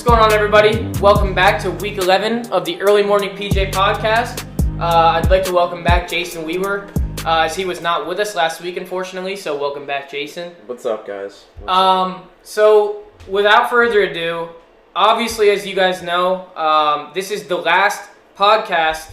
going on, everybody? Welcome back to week 11 of the Early Morning PJ podcast. I'd like to welcome back Jason Weaver, as he was not with us last week, unfortunately. So welcome back, Jason. What's up, guys? So without further ado, obviously, as you guys know, this is the last podcast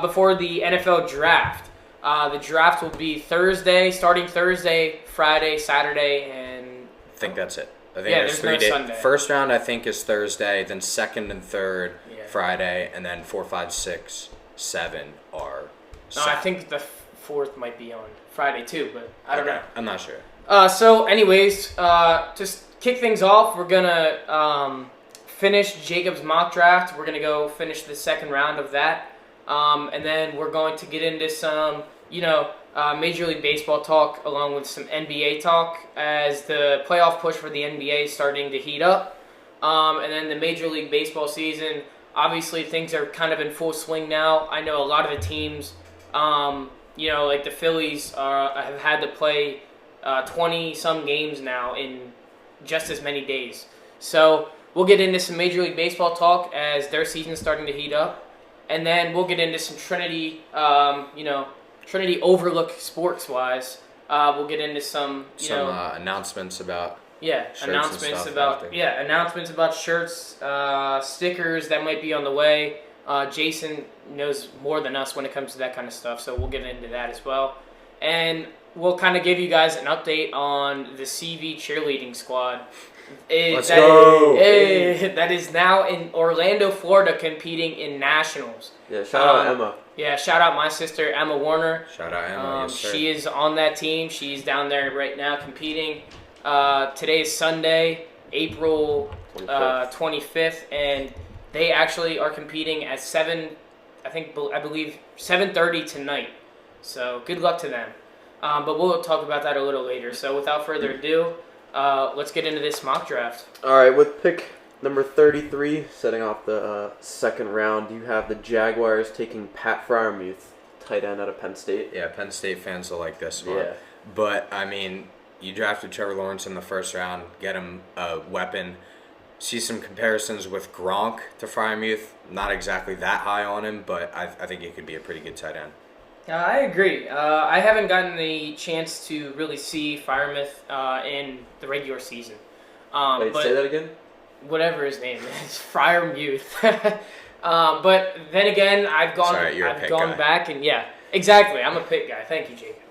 before the NFL draft. The draft will be starting Thursday, Friday, Saturday, and I think that's it. I think there's 3 days. Sunday. First round, I think, is Thursday. Then second and third, Friday, and then 4, 5, 6, 7 are Saturday. No, I think the fourth might be on Friday too, but I don't know. I'm not sure. So, anyways, just kick things off. We're gonna finish Jacob's mock draft. We're gonna go finish the second round of that, and then we're going to get into some, Major League Baseball talk along with some NBA talk as the playoff push for the NBA is starting to heat up. And then the Major League Baseball season, obviously things are kind of in full swing now. I know a lot of the teams, like the Phillies have had to play 20-some games now in just as many days. So we'll get into some Major League Baseball talk as their season's starting to heat up. And then we'll get into some Trinity, Trinity Overlook sports-wise. We'll get into some announcements about announcements about shirts, stickers that might be on the way. Jason knows more than us when it comes to that kind of stuff, so we'll get into that as well. And we'll kind of give you guys an update on the CV cheerleading squad. Let's go! That is now in Orlando, Florida, competing in nationals. Yeah, shout out Emma. Yeah, shout out my sister, Emma Warner. Shout out Emma, yes, sir. She is on that team. She's down there right now competing. Today is Sunday, April 25th, and they actually are competing at 7:30 tonight. So good luck to them. But we'll talk about that a little later. So without further ado, let's get into this mock draft. All right, with pick number 33, setting off the second round, you have the Jaguars taking Pat Freiermuth, tight end out of Penn State. Yeah, Penn State fans will like this one. Yeah. But, I mean, you drafted Trevor Lawrence in the first round, get him a weapon. See some comparisons with Gronk to Freiermuth. Not exactly that high on him, but I think he could be a pretty good tight end. I agree. I haven't gotten the chance to really see Freiermuth in the regular season. Wait, say that again? Whatever his name is, Freiermuth. But then again, I've gone back and exactly. I'm a pick guy. Thank you, Jacob.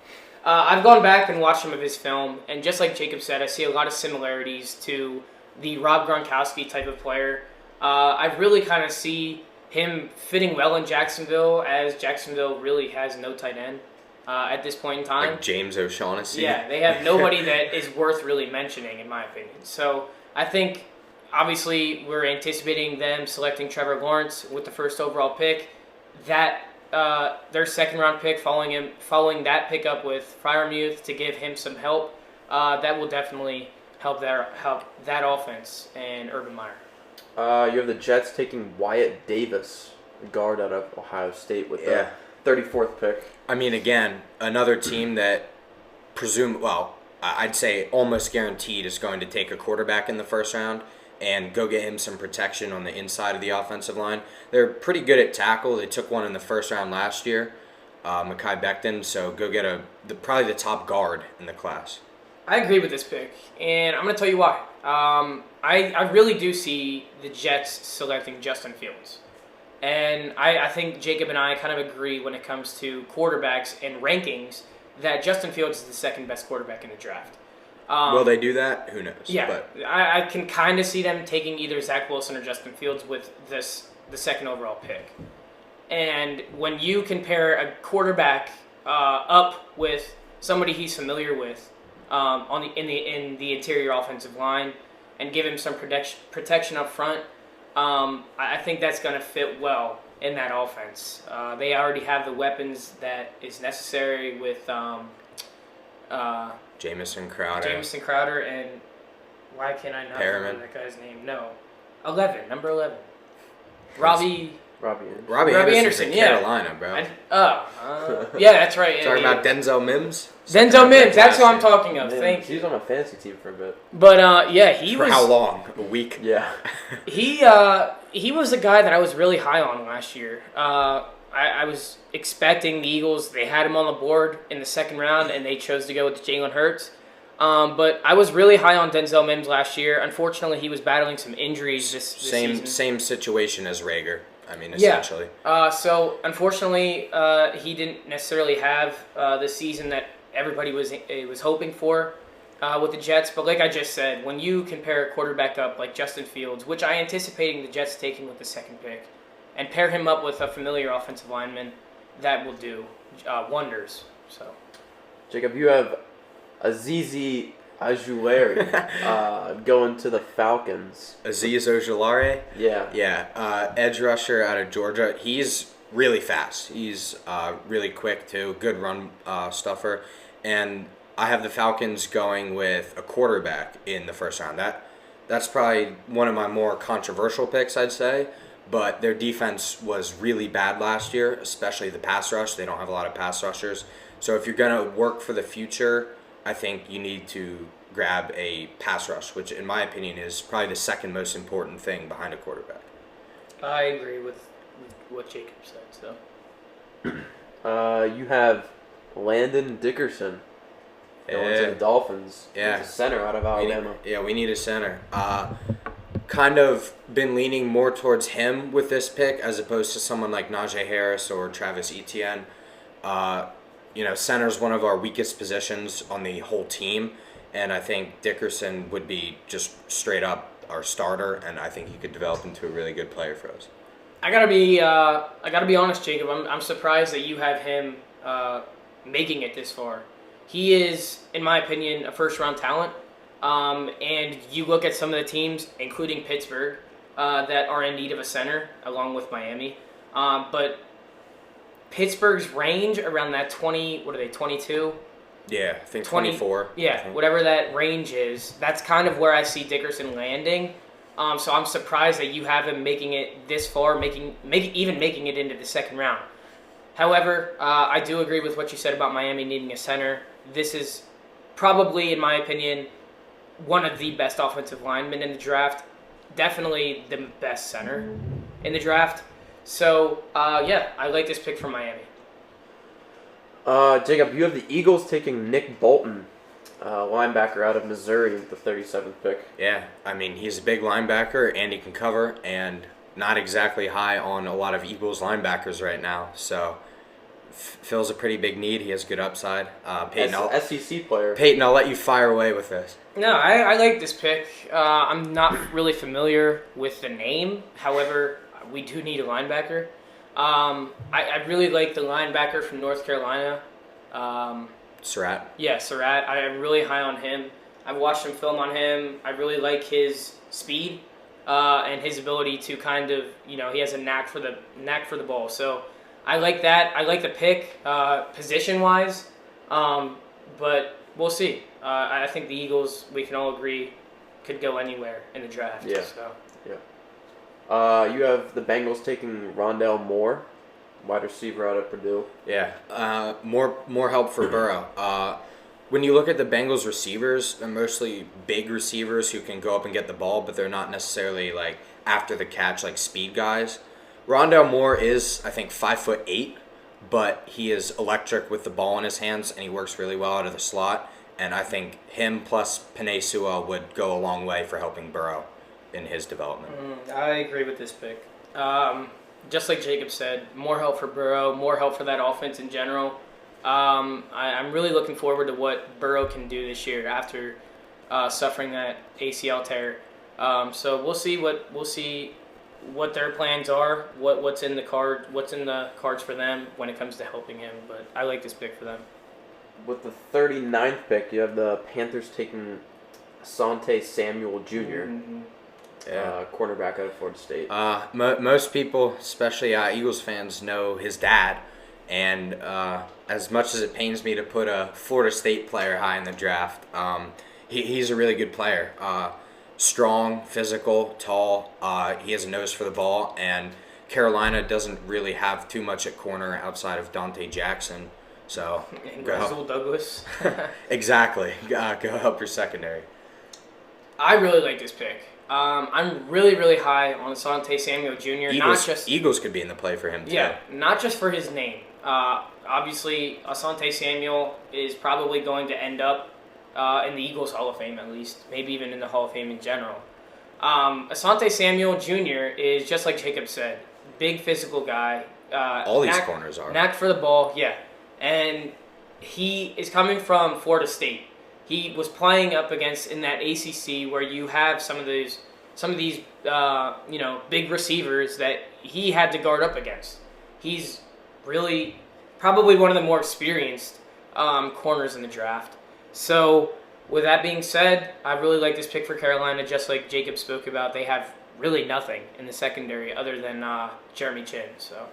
I've gone back and watched some of his film, and just like Jacob said, I see a lot of similarities to the Rob Gronkowski type of player. I really kind of see him fitting well in Jacksonville, as Jacksonville really has no tight end at this point in time. Like James O'Shaughnessy. Yeah, they have nobody that is worth really mentioning, in my opinion. So I think, obviously, we're anticipating them selecting Trevor Lawrence with the first overall pick. That their second round pick, following that pickup with Freiermuth to give him some help, that will definitely help that offense and Urban Meyer. You have the Jets taking Wyatt Davis, a guard out of Ohio State, with the 34th pick. I mean, again, another team that I'd say almost guaranteed is going to take a quarterback in the first round and go get him some protection on the inside of the offensive line. They're pretty good at tackle. They took one in the first round last year, Mekhi Becton, so go get probably the top guard in the class. I agree with this pick, and I'm going to tell you why. I really do see the Jets selecting Justin Fields. And I think Jacob and I kind of agree when it comes to quarterbacks and rankings that Justin Fields is the second best quarterback in the draft. Will they do that? Who knows? Yeah, but I can kind of see them taking either Zach Wilson or Justin Fields with the second overall pick. And when you compare a quarterback up with somebody he's familiar with in the interior offensive line and give him some protection up front, I think that's going to fit well in that offense. They already have the weapons that is necessary with Jamison Crowder, and why can I not remember that guy's name? No, number 11, Robbie Anderson, Carolina, bro. Yeah, that's right. Talking about Denzel Mims. Denzel Mims, that's who I'm last year. talking of. Man, Thank he you. was on my fantasy team for a bit. But yeah, he For was. how long? A week? Yeah. He was a guy that I was really high on last year. I was expecting the Eagles. They had him on the board in the second round, and they chose to go with Jalen Hurts. But I was really high on Denzel Mims last year. Unfortunately, he was battling some injuries this season. Same situation as Rager. I mean, Yeah. essentially. So unfortunately, he didn't necessarily have the season that everybody was hoping for with the Jets. But like I just said, when you compare a quarterback up like Justin Fields, which I anticipating the Jets taking with the second pick, and pair him up with a familiar offensive lineman, that will do wonders. So Jacob, you have Azizi Ojulari going to the Falcons. Aziz Ojulari. Yeah. Yeah, edge rusher out of Georgia. He's really fast. He's really quick too. Good run stuffer. And I have the Falcons going with a quarterback in the first round. That's probably one of my more controversial picks, I'd say. But their defense was really bad last year, especially the pass rush. They don't have a lot of pass rushers. So if you're going to work for the future, I think you need to grab a pass rush, which in my opinion is probably the second most important thing behind a quarterback. I agree with what Jacob said. So You have Landon Dickerson going to the Dolphins. Yeah. He's a center out of Alabama. We need a center. Kind of been leaning more towards him with this pick as opposed to someone like Najee Harris or Travis Etienne. Center's one of our weakest positions on the whole team, and I think Dickerson would be just straight up our starter, and I think he could develop into a really good player for us. I gotta be honest, Jacob. I'm surprised that you have him making it this far. He is, in my opinion, a first round talent. And you look at some of the teams, including Pittsburgh, that are in need of a center, along with Miami. But Pittsburgh's range around that 22? Yeah, I think 20 24. Yeah, whatever that range is, that's kind of where I see Dickerson landing. So I'm surprised that you have him making it this far, making it into the second round. However, I do agree with what you said about Miami needing a center. This is probably, in my opinion, one of the best offensive linemen in the draft. Definitely the best center in the draft. So, I like this pick from Miami. Jacob, you have the Eagles taking Nick Bolton, linebacker out of Missouri with the 37th pick. Yeah, I mean, he's a big linebacker, and he can cover, and not exactly high on a lot of Eagles linebackers right now. So, fills a pretty big need. He has good upside. Peyton, SEC player. Peyton, I'll let you fire away with this. No, I like this pick. I'm not really familiar with the name. However, we do need a linebacker. I really like the linebacker from North Carolina. Surratt. Yeah, Surratt. I'm really high on him. I've watched some film on him. I really like his speed and his ability to kind of, he has a knack for the ball. So I like that. I like the pick position-wise, but we'll see. I think the Eagles, we can all agree, could go anywhere in the draft. Yeah. So. You have the Bengals taking Rondale Moore, wide receiver out of Purdue. Yeah, more help for Burrow. When you look at the Bengals receivers, they're mostly big receivers who can go up and get the ball, but they're not necessarily like after the catch like speed guys. Rondale Moore is, I think, 5'8", but he is electric with the ball in his hands, and he works really well out of the slot. And I think him plus Penei Sewell would go a long way for helping Burrow in his development. I agree with this pick. Just like Jacob said, more help for Burrow, more help for that offense in general. I'm really looking forward to what Burrow can do this year after suffering that ACL tear. So we'll see what their plans are, what's in the cards for them when it comes to helping him. But I like this pick for them. With the 39th pick, you have the Panthers taking Asante Samuel Jr., cornerback out of Florida State. Most people, especially Eagles fans, know his dad. And as much as it pains me to put a Florida State player high in the draft, he's a really good player. Strong, physical, tall. He has a nose for the ball. And Carolina doesn't really have too much at corner outside of Dante Jackson. So And go Rasul Douglas. exactly. Go help your secondary. I really like this pick. I'm really, really high on Asante Samuel Jr. Eagles could be in the play for him too. Yeah, not just for his name. Obviously, Asante Samuel is probably going to end up in the Eagles Hall of Fame at least, maybe even in the Hall of Fame in general. Asante Samuel Jr. is just like Jacob said, big physical guy. All these corners are. Knack for the ball, yeah. And he is coming from Florida State. He was playing up against in that ACC where you have some of these big receivers that he had to guard up against. He's really probably one of the more experienced corners in the draft. So with that being said, I really like this pick for Carolina. Just like Jacob spoke about, they have really nothing in the secondary other than Jeremy Chin. So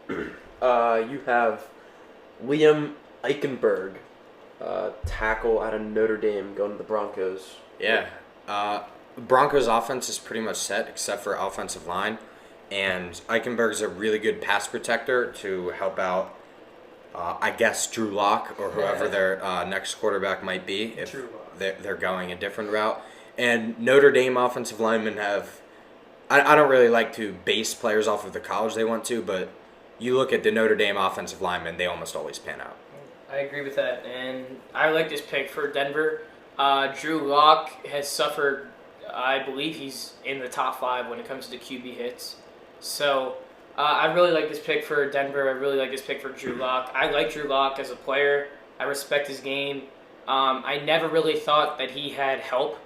you have Liam Eichenberg, tackle out of Notre Dame, going to the Broncos. Yeah. Broncos offense is pretty much set except for offensive line. And Eichenberg's a really good pass protector to help out, I guess, Drew Lock or whoever their next quarterback might be if they're going a different route. And Notre Dame offensive linemen have... I don't really like to base players off of the college they went to, but you look at the Notre Dame offensive linemen, they almost always pan out. I agree with that, and I like this pick for Denver. Drew Lock has suffered, I believe he's in the top 5 when it comes to QB hits. So I really like this pick for Denver. I really like this pick for Drew Lock. I like Drew Lock as a player. I respect his game. I never really thought that he had help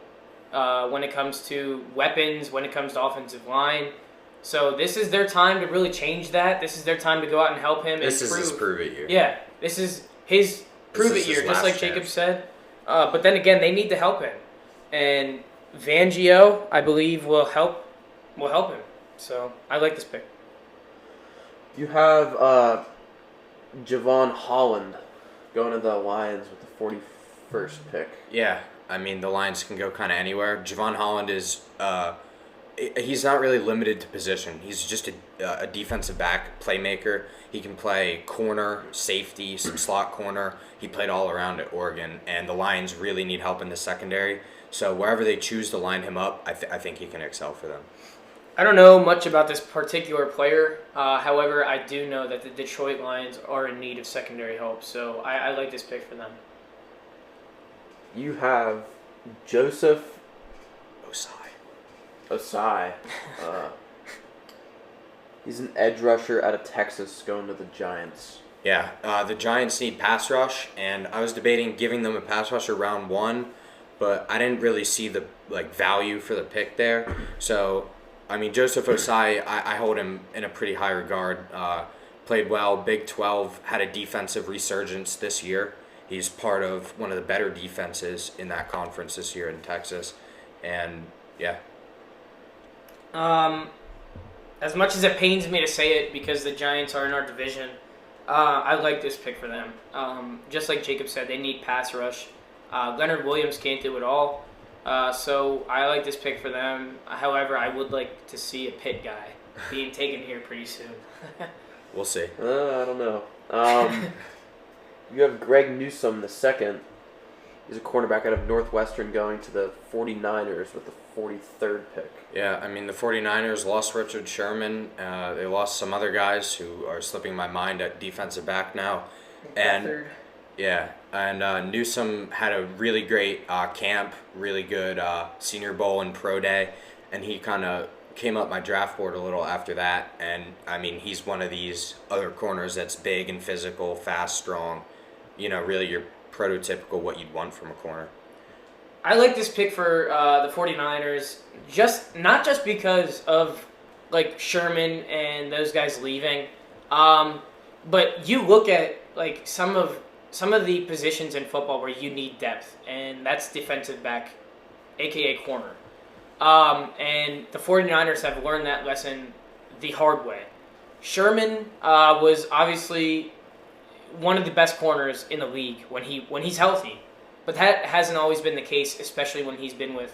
when it comes to weapons, when it comes to offensive line. So this is their time to really change that. This is their time to go out and help him. This is his prove it year. Yeah, this is his prove it year, just like Jacob said. But then again, they need to help him, and Fangio, I believe, will help him. So I like this pick. You have Javon Holland going to the Lions with the 41st pick. Yeah, I mean, the Lions can go kind of anywhere. Javon Holland is... he's not really limited to position. He's just a defensive back playmaker. He can play corner, safety, some slot corner. He played all around at Oregon, and the Lions really need help in the secondary. So wherever they choose to line him up, I think he can excel for them. I don't know much about this particular player. However, I do know that the Detroit Lions are in need of secondary help, so I like this pick for them. You have Joseph Osai. He's an edge rusher out of Texas going to the Giants. Yeah, the Giants need pass rush, and I was debating giving them a pass rusher round 1, but I didn't really see the value for the pick there. So, I mean, Joseph Osai, I hold him in a pretty high regard. Played well, Big 12, had a defensive resurgence this year. He's part of one of the better defenses in that conference this year in Texas, and yeah. As much as it pains me to say it because the Giants are in our division, I like this pick for them. Just like Jacob said, they need pass rush. Leonard Williams can't do it all, so I like this pick for them. However, I would like to see a Pitt guy being taken here pretty soon. We'll see. I don't know. You have Greg Newsome II. He's a cornerback out of Northwestern going to the 49ers with the 43rd pick. Yeah, I mean, the 49ers lost Richard Sherman. They lost some other guys who are slipping my mind at defensive back now. And yeah, and Newsome had a really great camp, really good Senior Bowl and Pro Day, and he kind of came up my draft board a little after that. And, I mean, he's one of these other corners that's big and physical, fast, strong, really your prototypical what you'd want from a corner. I like this pick for the 49ers, not just because of Sherman and those guys leaving, but you look at some of the positions in football where you need depth, and that's defensive back, aka corner. And the 49ers have learned that lesson the hard way. Sherman was obviously one of the best corners in the league when he's healthy. But that hasn't always been the case, especially when he's been with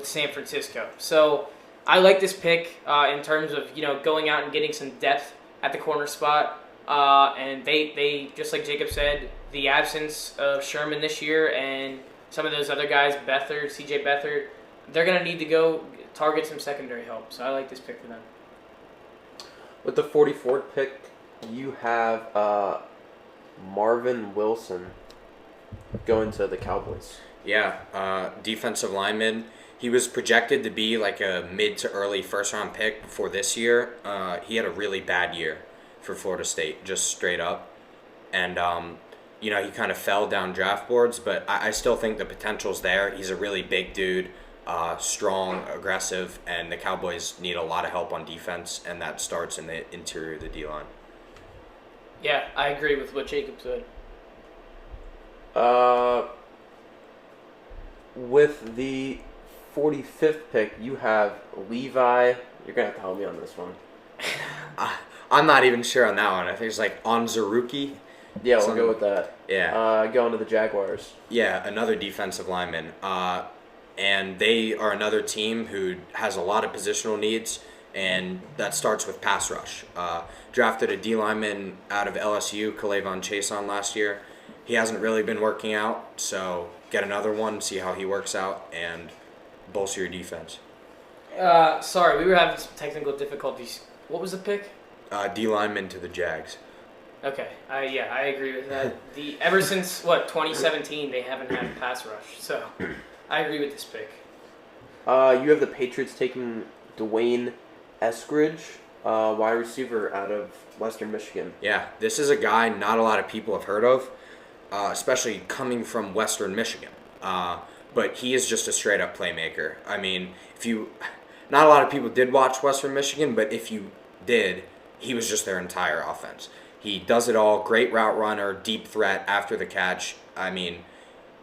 San Francisco. So I like this pick in terms of going out and getting some depth at the corner spot. And they just like Jacob said, the absence of Sherman this year and some of those other guys, Beathard, C.J. Beathard, they're going to need to go target some secondary help. So I like this pick for them. With the 44th pick, you have Marvin Wilson going to the Cowboys. Yeah, defensive lineman. He was projected to be like a mid to early first round pick before this year. He had a really bad year for Florida State, just straight up. And, he kind of fell down draft boards, but I still think the potential's there. He's a really big dude, strong, aggressive, and the Cowboys need a lot of help on defense, and that starts in the interior of the D-line. Yeah, I agree with what Jacob said. With the 45th pick, you have Levi. You're going to have to help me on this one. I'm not even sure on that one. I think it's like Onzaruki. Yeah, we'll go with that. Yeah. Going to the Jaguars. Yeah, another defensive lineman. And they are another team who has a lot of positional needs, and that starts with pass rush. Drafted a D lineman out of LSU, Kalavon Chason, last year. He hasn't really been working out, so get another one, see how he works out, and bolster your defense. Sorry, we were having some technical difficulties. What was the pick? D lineman to the Jags. Okay, I agree with that. Ever since 2017, they haven't had a pass rush, so I agree with this pick. You have the Patriots taking Dwayne Eskridge, wide receiver out of Western Michigan. Yeah, this is a guy not a lot of people have heard of, especially coming from Western Michigan. But he is just a straight up playmaker. I mean, not a lot of people did watch Western Michigan, but if you did, he was just their entire offense. He does it all. Great route runner, deep threat after the catch. I mean,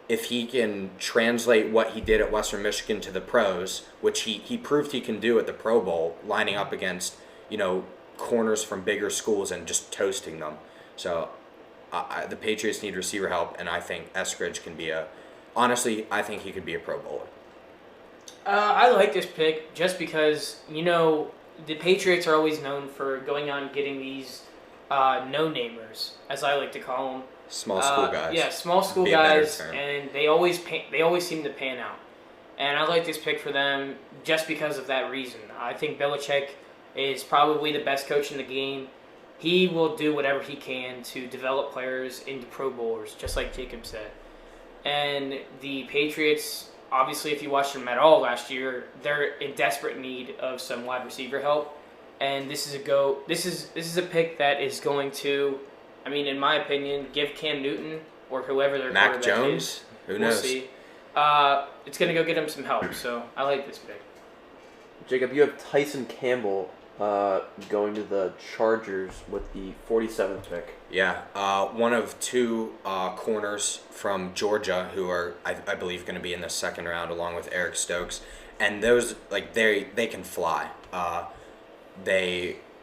if he can translate what he did at Western Michigan to the pros, which he proved he can do at the Pro Bowl, lining up against, corners from bigger schools and just toasting them. So the Patriots need receiver help, and I think Eskridge can be honestly, I think he could be a Pro Bowler. I like this pick just because, the Patriots are always known for going out and getting these no-namers, as I like to call them. Small school guys. Yeah, small school guys, and they always seem to pan out. And I like this pick for them just because of that reason. I think Belichick is probably the best coach in the game. He will do whatever he can to develop players into Pro Bowlers, just like Jacob said. And the Patriots, obviously, if you watched them at all last year, they're in desperate need of some wide receiver help. And this is a pick that is going to, in my opinion, give Cam Newton or whoever their Mac quarterback Jones? is. Who knows? We'll see. It's going to go get him some help. So I like this pick. Jacob, you have Tyson Campbell going to the Chargers with the 47th pick. Yeah, one of two corners from Georgia who are, I believe, going to be in the second round along with Eric Stokes. And those, they can fly.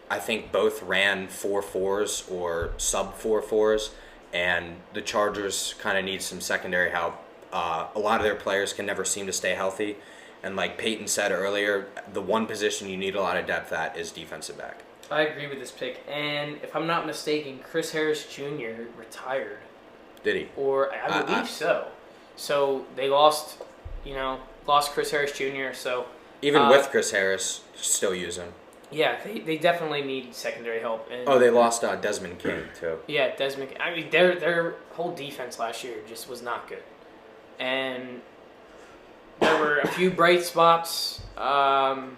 I think both ran 4.4s or sub 4.4s, and the Chargers kind of need some secondary help. A lot of their players can never seem to stay healthy, and like Peyton said earlier, the one position you need a lot of depth at is defensive back. I agree with this pick, and if I'm not mistaken, Chris Harris Jr. retired. Did he? Or I believe so. So they lost Chris Harris Jr. So even with Chris Harris, still use him. Yeah, they definitely need secondary help. And, they lost Desmond King too. Yeah, Desmond. Their whole defense last year just was not good, and there were a few bright spots. Crokel,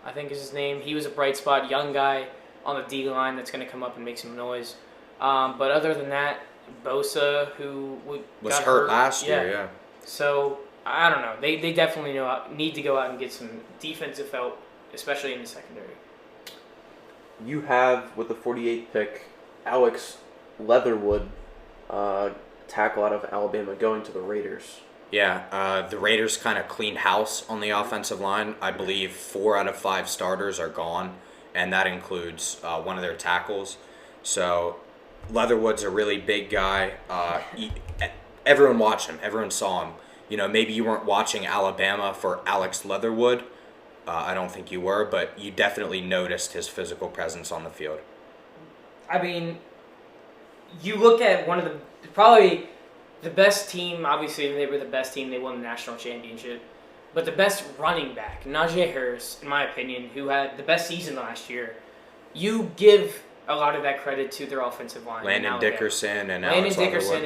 I think is his name. He was a bright spot, young guy on the D line that's going to come up and make some noise. But other than that, Bosa, who was hurt last year, yeah. So I don't know. They definitely need to go out and get some defensive help, especially in the secondary. You have, with the 48th pick, Alex Leatherwood, tackle out of Alabama, going to the Raiders. Yeah, the Raiders kind of cleaned house on the offensive line. I believe 4 out of 5 starters are gone, and that includes one of their tackles. So Leatherwood's a really big guy. Everyone watched him. Everyone saw him. Maybe you weren't watching Alabama for Alex Leatherwood. I don't think you were, but you definitely noticed his physical presence on the field. I mean, you look at one of probably the best team. Obviously, they were the best team. They won the national championship. But the best running back, Najee Harris, in my opinion, who had the best season last year, you give a lot of that credit to their offensive line. Landon Dickerson and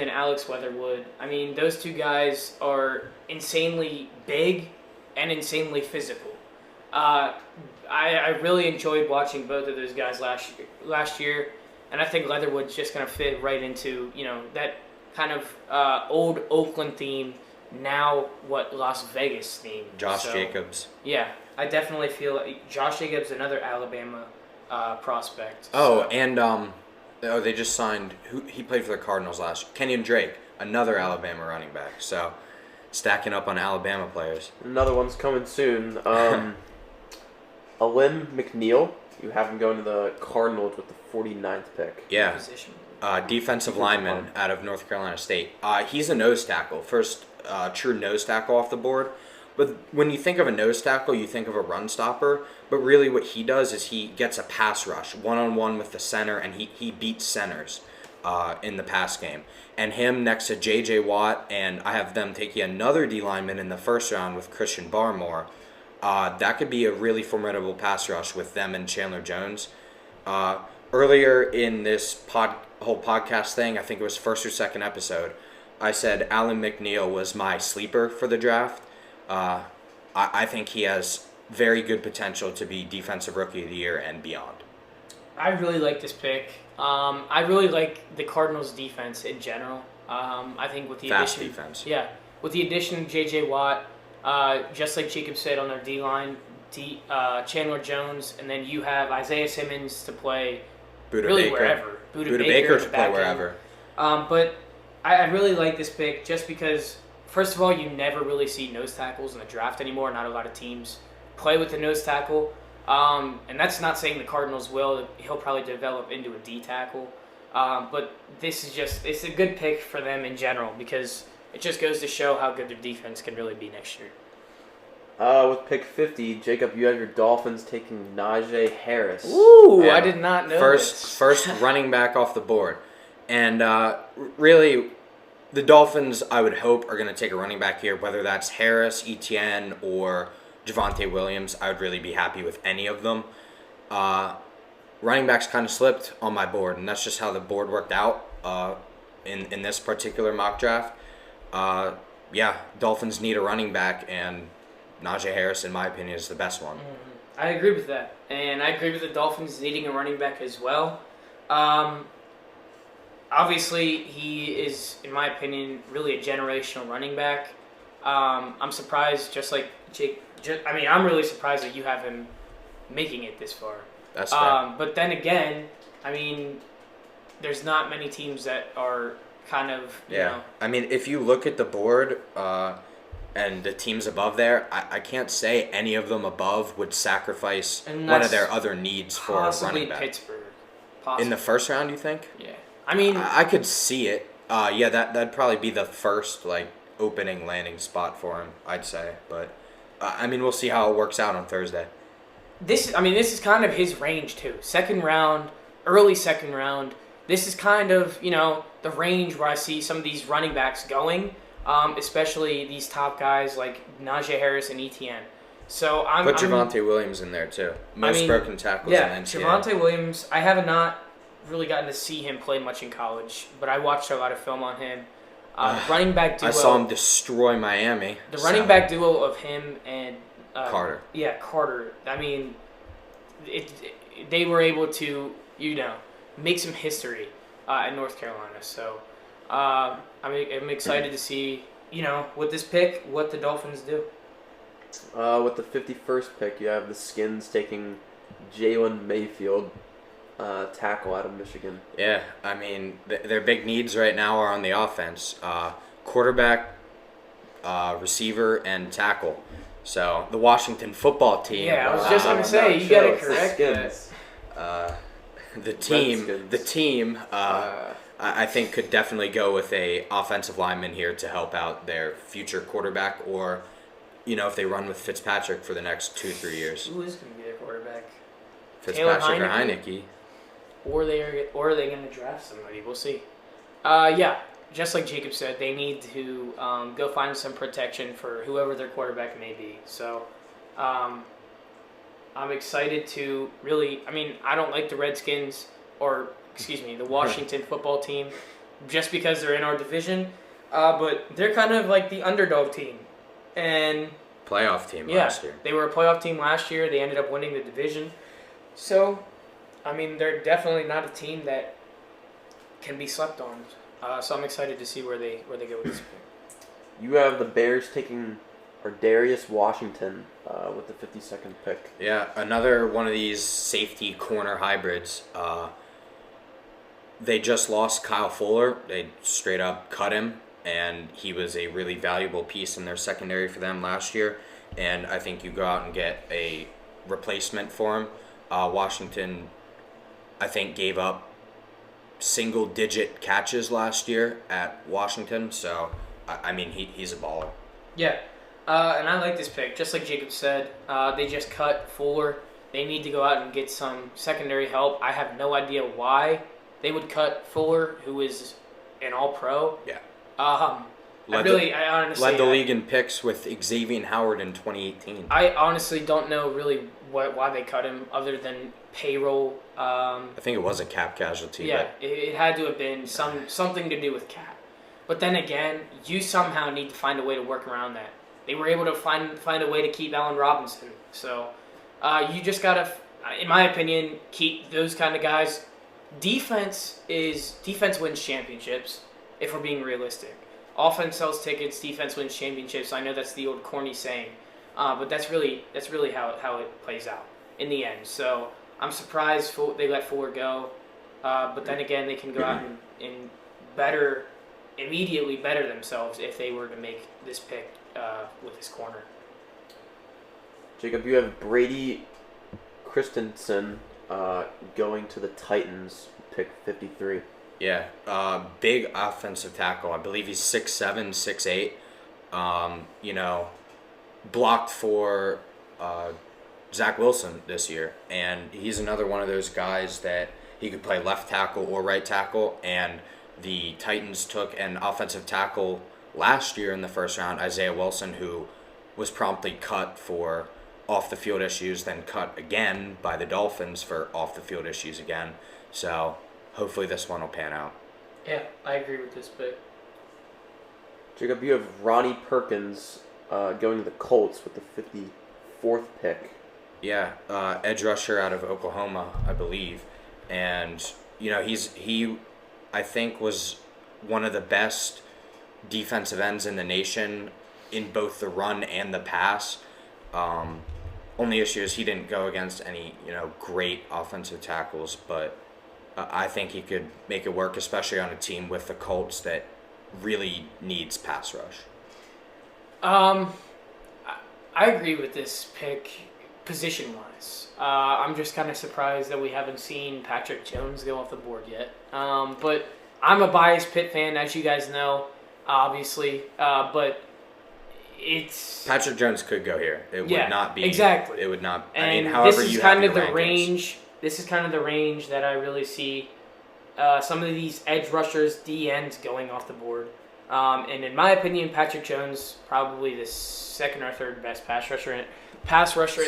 Alex Leatherwood. I mean, those two guys are insanely big and insanely physical. I really enjoyed watching both of those guys last year, and I think Leatherwood's just going to fit right into, that kind of old Oakland theme, now what Las Vegas theme. Josh Jacobs. Yeah, I definitely feel like Josh Jacobs, another Alabama prospect. They just signed, he played for the Cardinals last year, Kenyon Drake, another Alabama running back. So, stacking up on Alabama players. Another one's coming soon. Alim McNeil, you have him going to the Cardinals with the 49th pick. Yeah. Defensive lineman out of North Carolina State. He's a nose tackle. First true nose tackle off the board. But when you think of a nose tackle, you think of a run stopper. But really what he does is he gets a pass rush, one-on-one with the center, and he beats centers in the pass game. And him next to J.J. Watt, and I have them taking another D lineman in the first round with Christian Barmore. That could be a really formidable pass rush with them and Chandler Jones. Earlier in this whole podcast thing, I think it was first or second episode, I said Alim McNeil was my sleeper for the draft. I think he has very good potential to be Defensive Rookie of the Year and beyond. I really like this pick. I really like the Cardinals' defense in general. I think with the Fast addition, defense. Yeah, with the addition of J.J. Watt, just like Jacob said on their D-line, Chandler Jones, and then you have Isaiah Simmons to play Budda really Baker. wherever. Budda Baker to play wherever. But I really like this pick just because, first of all, you never really see nose tackles in the draft anymore. Not a lot of teams play with the nose tackle. And that's not saying the Cardinals will. He'll probably develop into a D tackle. But this is it's a good pick for them in general because it just goes to show how good their defense can really be next year. With pick 50, Jacob, you have your Dolphins taking Najee Harris. Ooh, I did not know this. First running back off the board. And really, the Dolphins, I would hope, are going to take a running back here, whether that's Harris, Etienne, or Javonte Williams. I would really be happy with any of them. Running backs kind of slipped on my board, and that's just how the board worked out in this particular mock draft. Dolphins need a running back, and Najee Harris, in my opinion, is the best one. I agree with that. And I agree with the Dolphins needing a running back as well. Obviously, he is, in my opinion, really a generational running back. I'm surprised, just like Jake. I'm really surprised that you have him making it this far. That's fair. But then again, there's not many teams that are kind of, you know. I mean, if you look at the board and the teams above there, I can't say any of them above would sacrifice one of their other needs for a running back. Pittsburgh. In the first round, you think? Yeah. I could see it. That'd probably be the first, opening landing spot for him, I'd say. But, we'll see how it works out on Thursday. This is kind of his range, too. Second round, early second round. This is kind of, the range where I see some of these running backs going, especially these top guys like Najee Harris and Etienne. So Put Javonte Williams in there, too. Most broken tackles in NCAA. Javonte Williams, I have not really gotten to see him play much in college, but I watched a lot of film on him. Running back duo. I saw him destroy Miami. The running back duo of him and Carter. Yeah, Carter. They were able to, make some history in North Carolina. So, I'm excited to see, with this pick, what the Dolphins do. With the 51st pick, you have the Skins taking Jalen Mayfield, tackle out of Michigan. Yeah, their big needs right now are on the offense. Quarterback, receiver, and tackle. So, the Washington football team. Yeah, I was just going to say, you got to correct that. The team, I think could definitely go with a offensive lineman here to help out their future quarterback, or, if they run with Fitzpatrick for the next 2-3 years. Who is going to be their quarterback? Fitzpatrick or Heineke. or are they going to draft somebody? We'll see. Just like Jacob said, they need to go find some protection for whoever their quarterback may be. So I'm excited to really. I mean, I don't like the Redskins the Washington football team, just because they're in our division. But they're kind of like the underdog team, and playoff team last year. They were a playoff team last year. They ended up winning the division. So, I mean, they're definitely not a team that can be slept on. So I'm excited to see where they go with this pick. You have the Bears taking Darius Washington with the 52nd pick. Yeah, another one of these safety corner hybrids. They just lost Kyle Fuller. They straight up cut him, and he was a really valuable piece in their secondary for them last year. And I think you go out and get a replacement for him. Washington, I think, gave up single-digit catches last year at Washington. So, I mean, he's a baller. Yeah, and I like this pick. Just like Jacob said, they just cut Fuller. They need to go out and get some secondary help. I have no idea why they would cut Fuller, who is an All-Pro. Yeah. I honestly led the league in picks with Xavier Howard in 2018. I honestly don't know really why they cut him, other than payroll. I think it was a cap casualty. Yeah, it had to have been something to do with cap. But then again, you somehow need to find a way to work around that. They were able to find a way to keep Allen Robinson. So you just gotta, in my opinion, keep those kind of guys. Defense wins championships, if we're being realistic. Offense sells tickets, defense wins championships. I know that's the old corny saying, but that's really how it plays out in the end. So I'm surprised they let Fuller go, but then again, they can go out and immediately better themselves if they were to make this pick with this corner. Jacob, you have Brady Christensen going to the Titans, pick 53. Yeah, big offensive tackle. I believe he's 6'7", 6'8". Blocked for Zach Wilson this year, and he's another one of those guys that he could play left tackle or right tackle. And the Titans took an offensive tackle last year in the first round, Isaiah Wilson, who was promptly cut for off-the-field issues, then cut again by the Dolphins for off-the-field issues again. So hopefully this one will pan out. Yeah, I agree with this pick. Jacob, you have Ronnie Perkins going to the Colts with the 54th pick. Yeah, edge rusher out of Oklahoma, I believe. And, he I think, was one of the best defensive ends in the nation in both the run and the pass. Only issue is he didn't go against any, great offensive tackles, but I think he could make it work, especially on a team with the Colts that really needs pass rush. I agree with this pick position-wise. I'm just kind of surprised that we haven't seen Patrick Jones go off the board yet. But I'm a biased Pitt fan, as you guys know, obviously. But it's Patrick Jones could go here. It would not be exactly. It would not. And however this is you kind have of your the rankings. range. This is kind of the range that I really see some of these edge rushers, DNs going off the board. And in my opinion, Patrick Jones probably the second or third best pass rusher in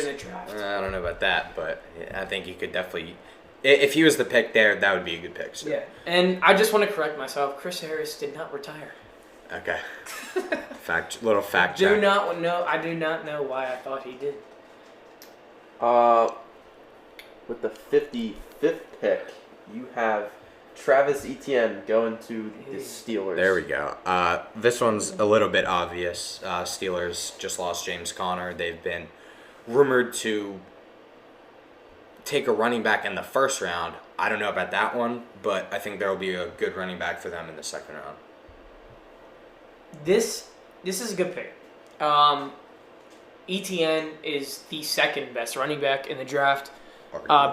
the draft. I don't know about that, but I think he could definitely. If he was the pick there, that would be a good pick. So. Yeah, and I just want to correct myself. Chris Harris did not retire. Okay. fact I check. do not know why I thought he did. With the 55th pick, you have Travis Etienne going to the Steelers. There we go. This one's a little bit obvious. Steelers just lost James Conner. They've been rumored to take a running back in the first round. I don't know about that one, but I think there will be a good running back for them in the second round. This is a good pick. Etienne is the second best running back in the draft,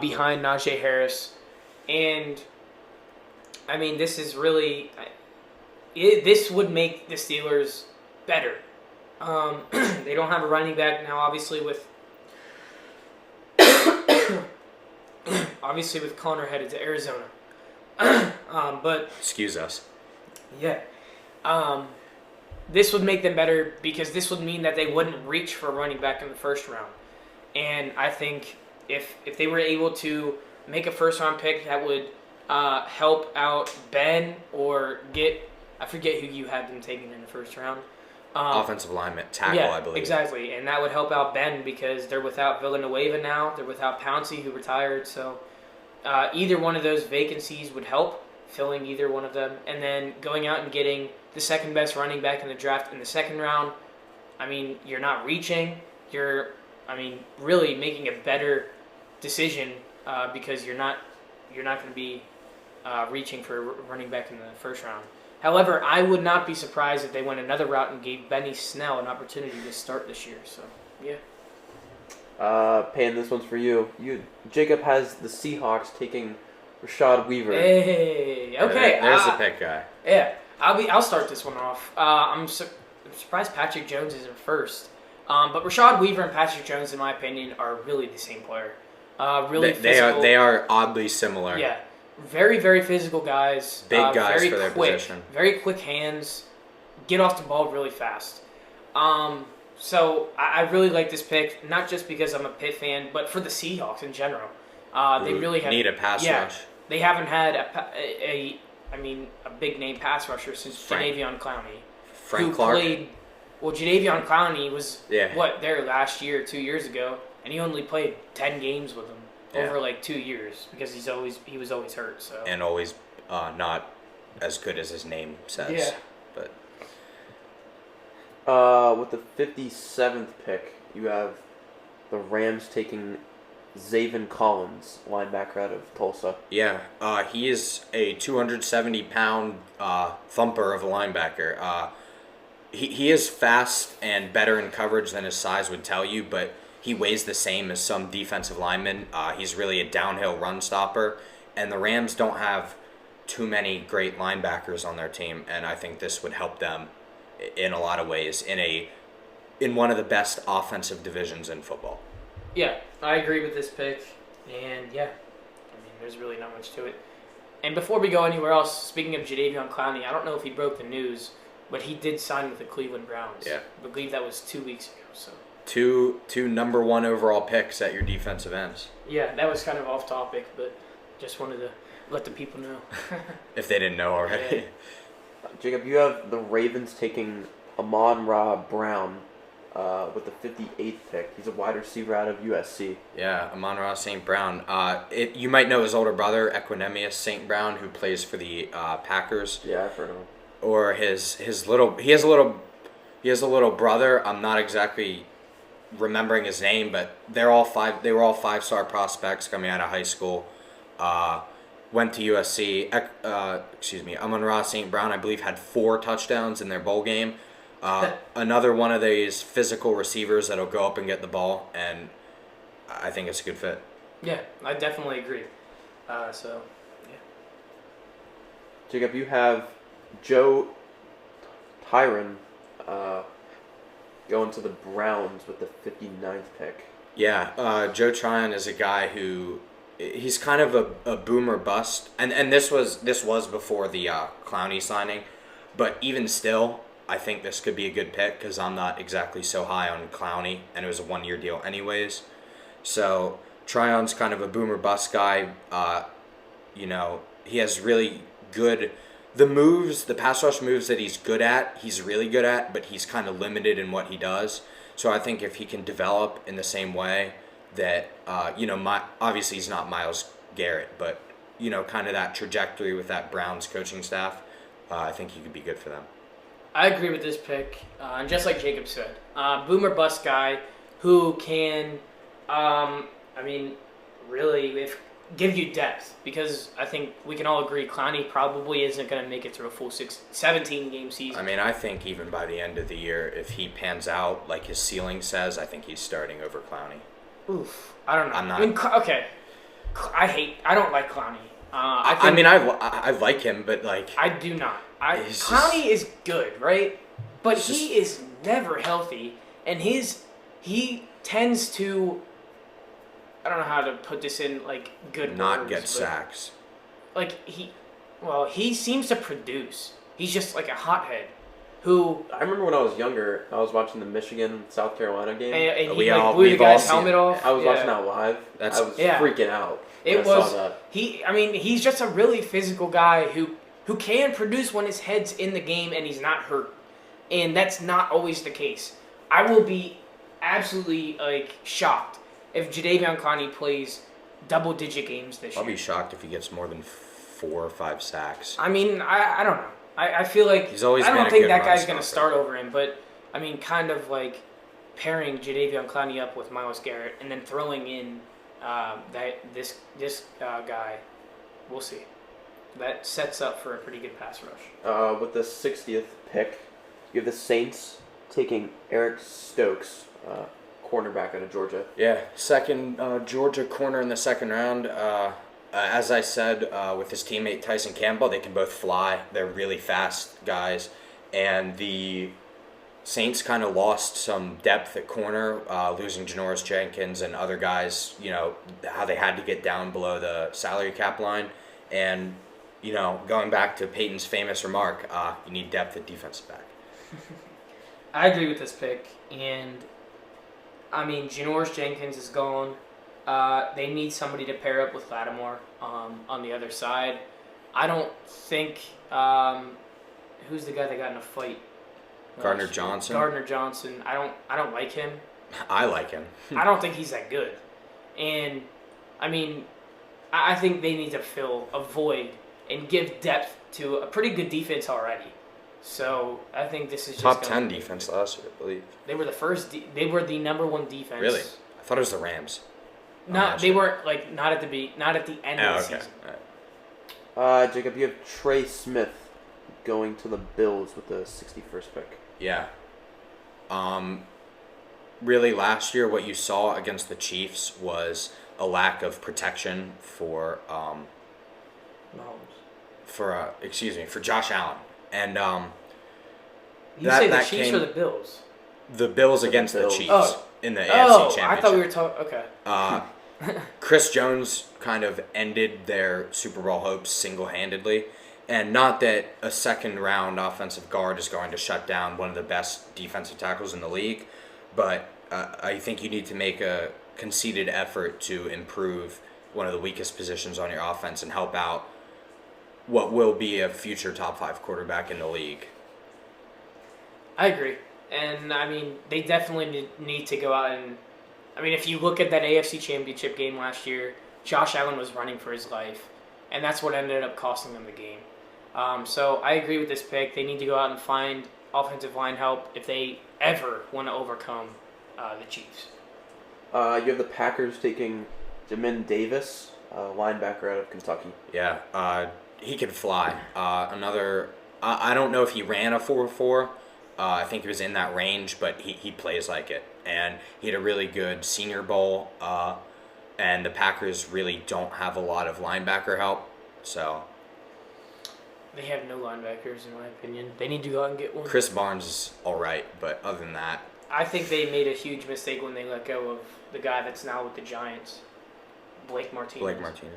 behind Najee Harris. And, I mean, this is really... this would make the Steelers better. They don't have a running back now, obviously, with... obviously with Connor headed to Arizona. But Excuse us. yeah, this would make them better because this would mean that they wouldn't reach for a running back in the first round. And I think if they were able to make a first round pick that would help out Ben or I forget who you had them taking in the first round. Offensive lineman, tackle, yeah, I believe. Exactly, and that would help out Ben because they're without Villanueva now. They're without Pouncey, who retired. So either one of those vacancies would help, filling either one of them. And then going out and getting the second best running back in the draft in the second round, I mean, you're not reaching. You're, really making a better decision because you're not going to be reaching for a running back in the first round. However, I would not be surprised if they went another route and gave Benny Snell an opportunity to start this year. So, yeah. Payne, this one's for you. Jacob has the Seahawks taking Rashad Weaver. Hey, okay. There's the pick guy. Yeah, I'll start this one off. I'm surprised Patrick Jones isn't first. But Rashad Weaver and Patrick Jones, in my opinion, are really the same player. Really physical. They are oddly similar. Yeah. Very, very physical guys. Big guys very for their quick, position. Very quick hands. Get off the ball really fast. So I really like this pick, not just because I'm a Pitt fan, but for the Seahawks in general. They really need a pass rush. They haven't had a big name pass rusher since Jadeveon Clowney. Frank Clark. Jadeveon Clowney was there last year, 2 years ago, and he only played 10 games with them. Over 2 years because he was always hurt. So and always not as good as his name says. Yeah. But with the 57th pick, you have the Rams taking Zaven Collins, linebacker out of Tulsa. Yeah, he is a 270-pound thumper of a linebacker. He is fast and better in coverage than his size would tell you, but he weighs the same as some defensive linemen. He's really a downhill run stopper, and the Rams don't have too many great linebackers on their team, and I think this would help them in a lot of ways in one of the best offensive divisions in football. Yeah, I agree with this pick, and there's really not much to it. And before we go anywhere else, speaking of Jadeveon Clowney, I don't know if he broke the news, but he did sign with the Cleveland Browns. Yeah. I believe that was 2 weeks ago, so... Two number one overall picks at your defensive ends. Yeah, that was kind of off topic, but just wanted to let the people know. If they didn't know already. Yeah. Jacob, you have the Ravens taking Amon-Ra Brown with the 58th pick. He's a wide receiver out of USC. Yeah, Amon-Ra St. Brown. You might know his older brother, Equanimous St. Brown, who plays for the Packers. Yeah, I've heard of him. Or he has a little brother. I'm not exactly remembering his name, but they were all 5-star prospects coming out of high school. Went to USC. Amon-Ra St. Brown, I believe, had 4 touchdowns in their bowl game. Another one of these physical receivers that'll go up and get the ball, and I think it's a good fit. Yeah, I definitely agree. Jacob, you have Joe Tyron going to the Browns with the 59th pick. Yeah, Joe Tryon is a guy who he's kind of a boomer bust, and this was before the Clowney signing, but even still, I think this could be a good pick because I'm not exactly so high on Clowney, and it was a 1-year deal anyways. So Tryon's kind of a boomer bust guy. He has really good. The pass rush moves that he's good at, he's really good at, but he's kind of limited in what he does. So I think if he can develop in the same way that, obviously he's not Myles Garrett, but, kind of that trajectory with that Browns coaching staff, I think he could be good for them. I agree with this pick, and just like Jacob said, boomer bust guy who can, really give you depth, because I think we can all agree Clowney probably isn't going to make it through a full 17-game season. I think even by the end of the year, if he pans out like his ceiling says, I think he's starting over Clowney. Oof, I don't know. I'm not. Okay, I don't like Clowney. I like him, but I do not. Clowney is good, right? But he is never healthy, and he tends to I don't know how to put this in like good Not words, get but, sacks. like he seems to produce. He's just like a hothead who I remember when I was younger, I was watching the Michigan South Carolina game. and We he all- like blew the we've all guy's seen helmet it. off. I was Yeah. watching that live. That's- I was Yeah. freaking out. when It I was saw that. he's just a really physical guy who can produce when his head's in the game and he's not hurt. And that's not always the case. I will be absolutely like shocked if Jadeveon Clowney plays double-digit games this I'll year. be shocked if he gets more than 4 or 5 sacks. I mean, I don't know. I feel like He's always I been don't a think good that run guy's going to stopper. start over him, but I mean, kind of like pairing Jadeveon Clowney up with Myles Garrett and then throwing in this guy. We'll see. That sets up for a pretty good pass rush. With the 60th pick, you have the Saints taking Eric Stokes, cornerback out of Georgia. Yeah, second Georgia corner in the second round. As I said, with his teammate Tyson Campbell, they can both fly. They're really fast guys. And the Saints kind of lost some depth at corner, losing Janoris Jenkins and other guys, how they had to get down below the salary cap line. And, going back to Peyton's famous remark, you need depth at defensive back. I agree with this pick, and I mean, Janoris Jenkins is gone. They need somebody to pair up with Lattimore on the other side. I don't think who's the guy that got in a fight? Gardner Johnson. Gardner Johnson. I don't like him. I like him. I don't think he's that good. And I mean, I think they need to fill a void and give depth to a pretty good defense already. So I think this is just Top gonna 10 defense last year, I believe. They were the first. They were the number one defense. Really? I thought it was the Rams. Not Oh, they sure. weren't like not at the end Oh, of the okay. season. All right. Jacob, you have Trey Smith going to the Bills with the 61st pick. Yeah. Really, last year, what you saw against the Chiefs was a lack of protection for Mahomes. for Josh Allen, and You that- say the that Chiefs came- or the Bills? the Bills the against the Bills. Chiefs Oh. in the Oh, AFC Championship. I thought we were talking. Okay. Chris Jones kind of ended their Super Bowl hopes single-handedly. And not that a second-round offensive guard is going to shut down one of the best defensive tackles in the league, but I think you need to make a conceited effort to improve one of the weakest positions on your offense and help out what will be a future top 5 quarterback in the league. I agree, and I mean they definitely need to go out and. I mean, if you look at that AFC Championship game last year, Josh Allen was running for his life, and that's what ended up costing them the game. So I agree with this pick. They need to go out and find offensive line help if they ever want to overcome the Chiefs. You have the Packers taking Jamin Davis, linebacker out of Kentucky. Yeah, he can fly. I don't know if he ran a 4.4. I think he was in that range, but he plays like it. And he had a really good Senior Bowl, and the Packers really don't have a lot of linebacker help. So They have no linebackers, in my opinion. They need to go out and get one. Chris Barnes is all right, but other than that, I think they made a huge mistake when they let go of the guy that's now with the Giants, Blake Martinez. Blake Martinez.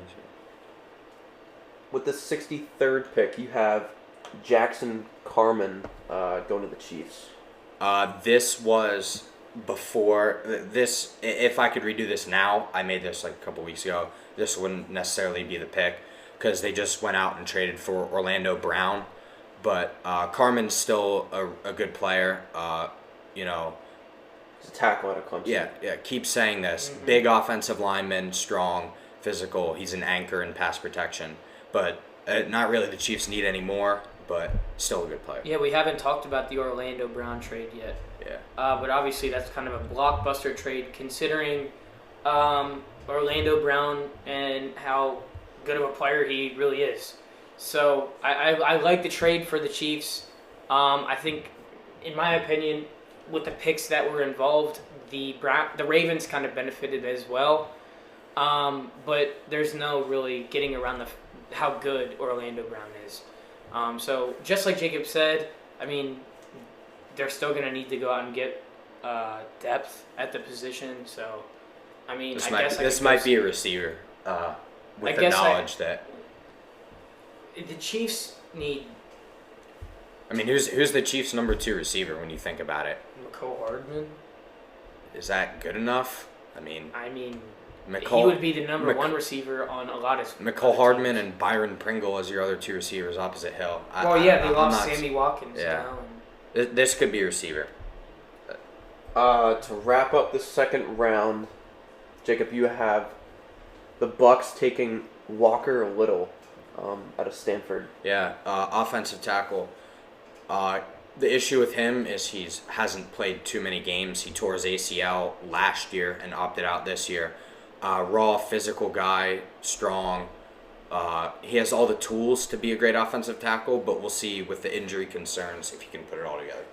With the 63rd pick, you have Jackson Carman going to the Chiefs. This was before this. If I could redo this now, I made this like a couple weeks ago. This wouldn't necessarily be the pick because they just went out and traded for Orlando Brown. But Carmen's still a good player. He's a tackle out of Clemson. Yeah. Keep saying this. Big offensive lineman, strong, physical. He's an anchor in pass protection. But not really the Chiefs need anymore, but still a good player. Yeah, we haven't talked about the Orlando Brown trade yet. Yeah. But obviously that's kind of a blockbuster trade considering Orlando Brown and how good of a player he really is. So I like the trade for the Chiefs. I think, in my opinion, with the picks that were involved, the Ravens kind of benefited as well. But there's no really getting around how good Orlando Brown is. So just like Jacob said, I mean, they're still going to need to go out and get depth at the position. So I mean, This I might guess this might be a receiver with the knowledge that. The Chiefs need I mean, who's the Chiefs' number 2 receiver when you think about it? McCole Hardman. Is that good enough? I mean, he would be the number 1 receiver on a lot of McCole Hardman teams. And Byron Pringle as your other 2 receivers opposite Hill. They lost Sammy Watkins now. This could be a receiver. To wrap up the second round, Jacob, you have the Bucks taking Walker Little out of Stanford. Yeah, offensive tackle. The issue with him is he hasn't played too many games. He tore his ACL last year and opted out this year. Raw, physical guy, strong. He has all the tools to be a great offensive tackle, but we'll see with the injury concerns if he can put it all together.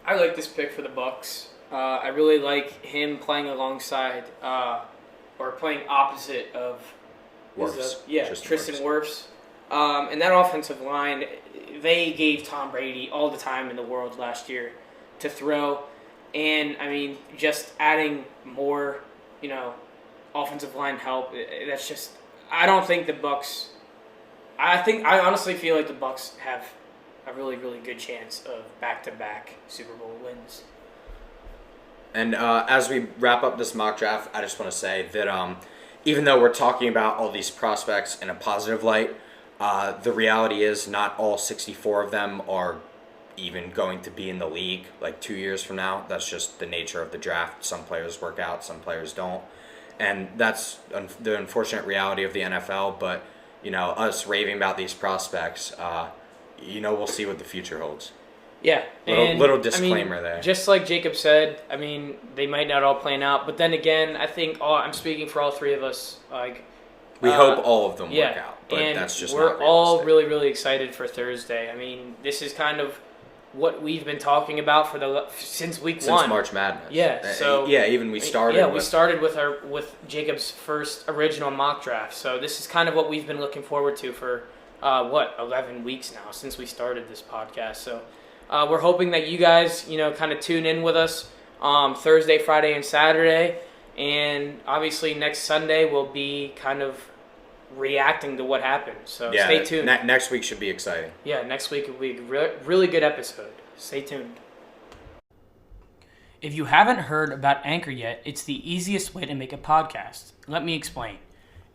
I like this pick for the Bucks. I really like him playing alongside or playing opposite of Tristan Wirfs. And that offensive line, they gave Tom Brady all the time in the world last year to throw. And, I mean, just adding more, offensive line help, that's just – I don't think the Bucks – I honestly feel like the Bucks have a really, really good chance of back-to-back Super Bowl wins. And as we wrap up this mock draft, I just want to say that even though we're talking about all these prospects in a positive light, the reality is not all 64 of them are even going to be in the league like 2 years from now. That's just the nature of the draft. Some players work out, some players don't. And that's the unfortunate reality of the NFL. But, us raving about these prospects, we'll see what the future holds. Yeah. Little disclaimer there. Just like Jacob said, they might not all plan out. But then again, I think I'm speaking for all 3 of us. We hope all of them work out. But and that's just we're not all really, really excited for Thursday. This is kind of what we've been talking about since week 1. Since March Madness. Yeah. So even we started. We started with Jacob's first original mock draft. So this is kind of what we've been looking forward to for 11 weeks now since we started this podcast. So we're hoping that you guys kind of tune in with us Thursday, Friday, and Saturday, and obviously next Sunday we'll be kind of reacting to what happened. So stay tuned. Next week should be exciting. Yeah, next week will be a really good episode. Stay tuned. If you haven't heard about Anchor yet, it's the easiest way to make a podcast. Let me explain.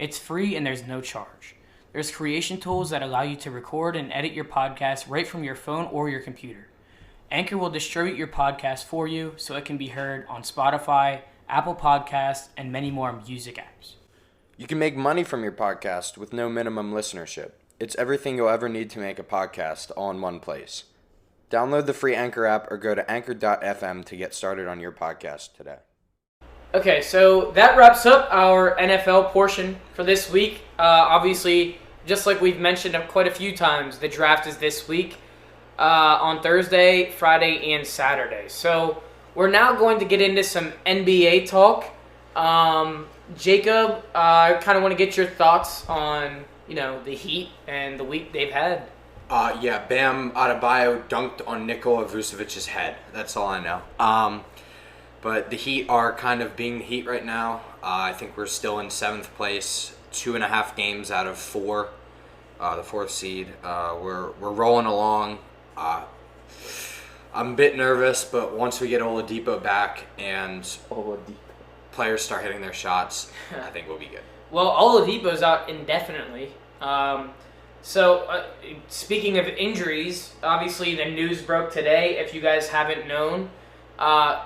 It's free and there's no charge. There's creation tools that allow you to record and edit your podcast right from your phone or your computer. Anchor will distribute your podcast for you so it can be heard on Spotify, Apple Podcasts, and many more music apps. You can make money from your podcast with no minimum listenership. It's everything you'll ever need to make a podcast all in one place. Download the free Anchor app or go to anchor.fm to get started on your podcast today. Okay, so that wraps up our NFL portion for this week. Obviously, just like we've mentioned quite a few times, the draft is this week on Thursday, Friday, and Saturday. So we're now going to get into some NBA talk. Jacob, I kind of want to get your thoughts on, the Heat and the week they've had. Bam Adebayo dunked on Nikola Vucevic's head. That's all I know. But the Heat are kind of being the Heat right now. I think we're still in 7th place, 2.5 games out of 4, the 4th seed. We're rolling along. I'm a bit nervous, but once we get Oladipo back and players start hitting their shots, I think we'll be good. Well, Oladipo's out indefinitely. Speaking of injuries, obviously the news broke today. If you guys haven't known,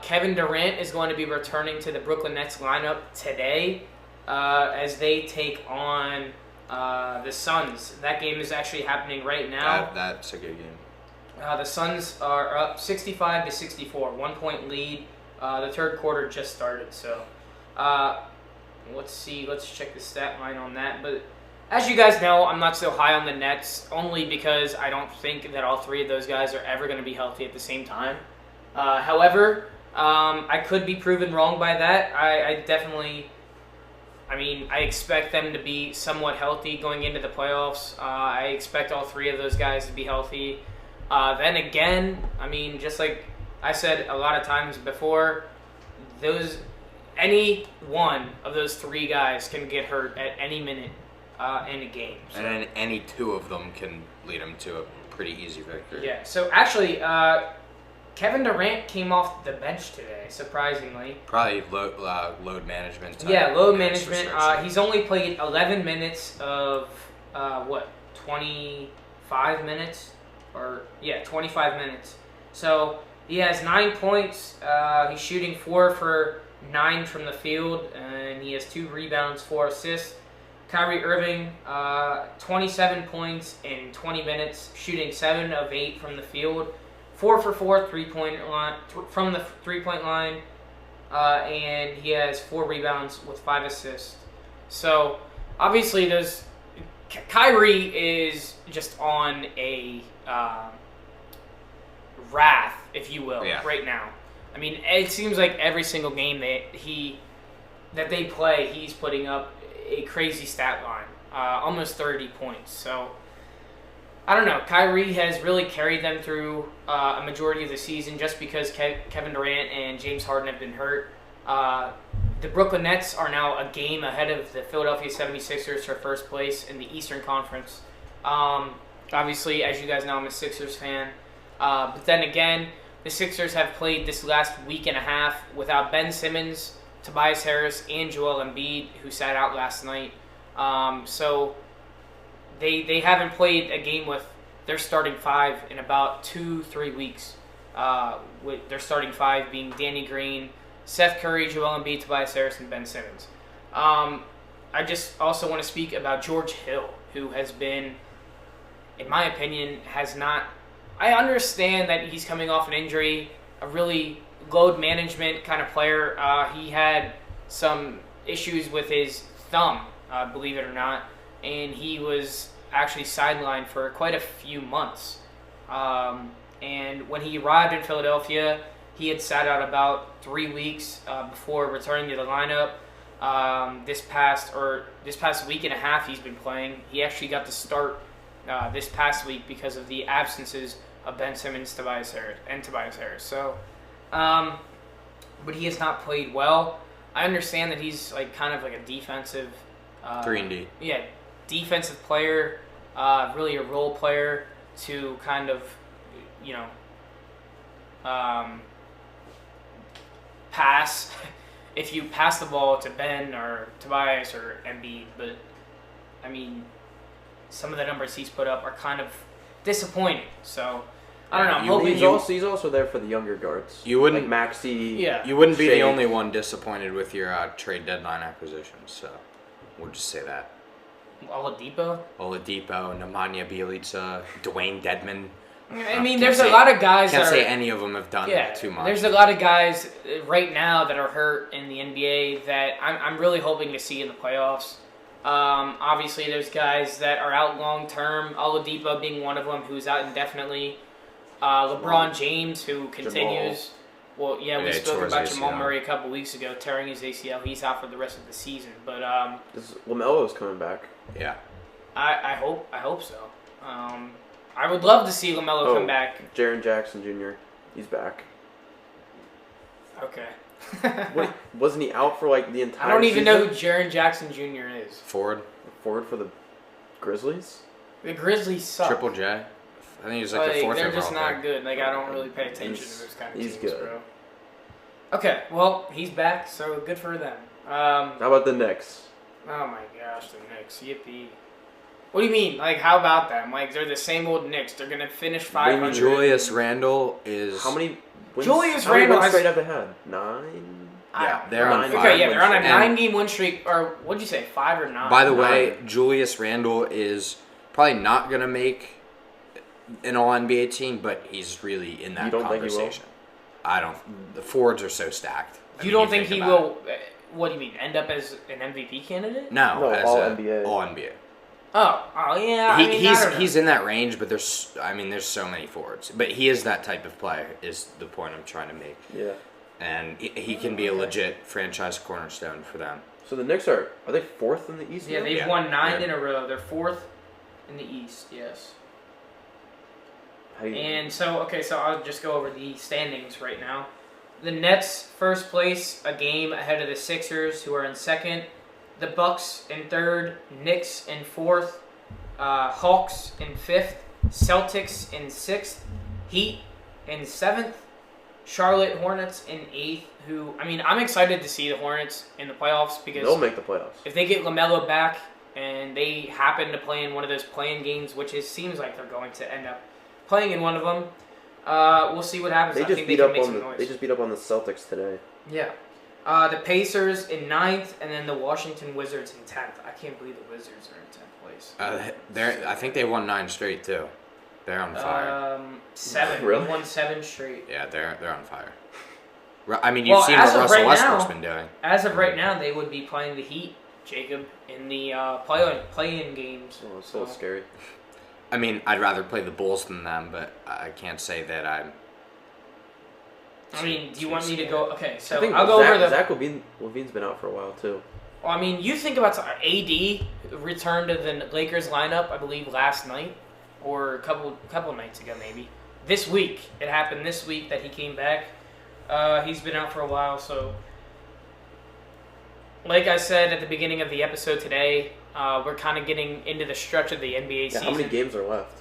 Kevin Durant is going to be returning to the Brooklyn Nets lineup today as they take on the Suns. That game is actually happening right now. That's a good game. The Suns are up 65-64, 1-point lead. The third quarter just started, so let's see. Let's check the stat line on that. But as you guys know, I'm not so high on the Nets, only because I don't think that all 3 of those guys are ever going to be healthy at the same time. However, I could be proven wrong by that. I expect them to be somewhat healthy going into the playoffs. I expect all 3 of those guys to be healthy. Then again, just like I said a lot of times before, any one of those three guys can get hurt at any minute in a game. So. And then any two of them can lead them to a pretty easy victory. Yeah. So actually, Kevin Durant came off the bench today, surprisingly. Probably load management. Yeah, load management. He's only played 11 minutes of 25 minutes, 25 minutes. So he has 9 points. He's shooting 4 for 9 from the field, and he has 2 rebounds, 4 assists. Kyrie Irving, 27 points in 20 minutes, shooting 7 of 8 from the field, 4 for 4 from the 3-point line, and he has 4 rebounds with 5 assists. So obviously, Kyrie is just on a wrath, if you will, right now. I mean, it seems like every single game that they play, he's putting up a crazy stat line, almost 30 points. So, I don't know. Kyrie has really carried them through a majority of the season just because Kevin Durant and James Harden have been hurt. The Brooklyn Nets are now a game ahead of the Philadelphia 76ers for first place in the Eastern Conference. Obviously, as you guys know, I'm a Sixers fan. But then again, the Sixers have played this last week and a half without Ben Simmons, Tobias Harris, and Joel Embiid, who sat out last night. So they haven't played a game with their starting 5 in about 2-3 weeks. With their starting 5 being Danny Green, Seth Curry, Joel Embiid, Tobias Harris, and Ben Simmons. I just also want to speak about George Hill, who has been, in my opinion, I understand that he's coming off an injury, a really load management kind of player. He had some issues with his thumb, believe it or not, and he was actually sidelined for quite a few months. And when he arrived in Philadelphia, he had sat out about 3 weeks before returning to the lineup. This past week and a half, he's been playing. He actually got to start this past week because of the absences of Ben Simmons, Tobias Harris. So, but he has not played well. I understand that he's kind of a defensive 3-and-D. Yeah, defensive player, really a role player to kind of, pass. If you pass the ball to Ben or Tobias or Embiid, but I mean, some of the numbers he's put up are kind of disappointing. So I don't know. He's also there for the younger guards. You wouldn't Maxey. Yeah. You wouldn't be the only one disappointed with your trade deadline acquisitions. So we'll just say that. Oladipo, Nemanja Bjelica, Dwayne Dedman. I mean, there's a lot of guys. Can't say any of them have done too much. There's a lot of guys right now that are hurt in the NBA that I'm really hoping to see in the playoffs. Obviously, there's guys that are out long term. Oladipo being one of them, who's out indefinitely. LeBron James, who continues. Well, we spoke about Jamal Murray a couple weeks ago, tearing his ACL. He's out for the rest of the season. But LaMelo's coming back. Yeah, I hope so. I would love to see LaMelo come back. Jaren Jackson Jr. He's back. Okay. Wait, wasn't he out for the entire season? I don't even know who Jaren Jackson Jr. is. Forward for the Grizzlies? The Grizzlies suck. Triple J. I think he's the fourth. They're just not good. I don't really pay attention to those kind of teams, good. bro. Okay, well, he's back, so good for them. How about the Knicks? Oh my gosh, the Knicks. Yippee. What do you mean? How about them? They're the same old Knicks. They're going to finish 500. Julius Randle is... How many wins? Julius how many Randle wins straight have they had? 9? Yeah, they're on 5. Okay, they're on a 9-game win streak. Or, what'd you say, 5 or 9? By the way, Julius Randle is probably not going to make an All-NBA team, but he's really in that conversation. I don't. The forwards are so stacked. You don't think he will... What do you mean? End up as an MVP candidate? No, as All-NBA. All-NBA. Oh yeah. He's in that range, but there's so many forwards. But he is that type of player. Is the point I'm trying to make? Yeah. And he can be a legit franchise cornerstone for them. So the Knicks are they 4th in the East? Yeah, they've won 9 in a row. They're 4th in the East. Yes. And so I'll just go over the standings right now. The Nets first place, a game ahead of the Sixers, who are in second. The Bucks in third. Knicks in fourth. Hawks in fifth. Celtics in sixth. Heat in seventh. Charlotte Hornets in eighth. I'm excited to see the Hornets in the playoffs because They'll make the playoffs. if they get LaMelo back and they happen to play in one of those play-in games, which it seems like they're going to end up playing in one of them, we'll see what happens. They just beat up on the Celtics today. Yeah. The Pacers in ninth, and then the Washington Wizards in 10th. I can't believe the Wizards are in 10th place. I think they won 9 straight too. They're on fire. 7. Really? They won 7 straight. Yeah, they're on fire. I mean, you've seen what Russell Westbrook's been doing. As of right now, they would be playing the Heat, Jacob, in the play-in games. Oh, it's so scary. I mean, I'd rather play the Bulls than them, but I can't say that I'm. Do you want me to go? Okay, so I think I'll go over the. Zach Levine's been out for a while too. Well, you think about AD returned to the Lakers lineup, I believe, last night or a couple nights ago, maybe. This week, it happened this week that he came back. He's been out for a while, so like I said at the beginning of the episode today, we're kind of getting into the stretch of the NBA season. How many games are left?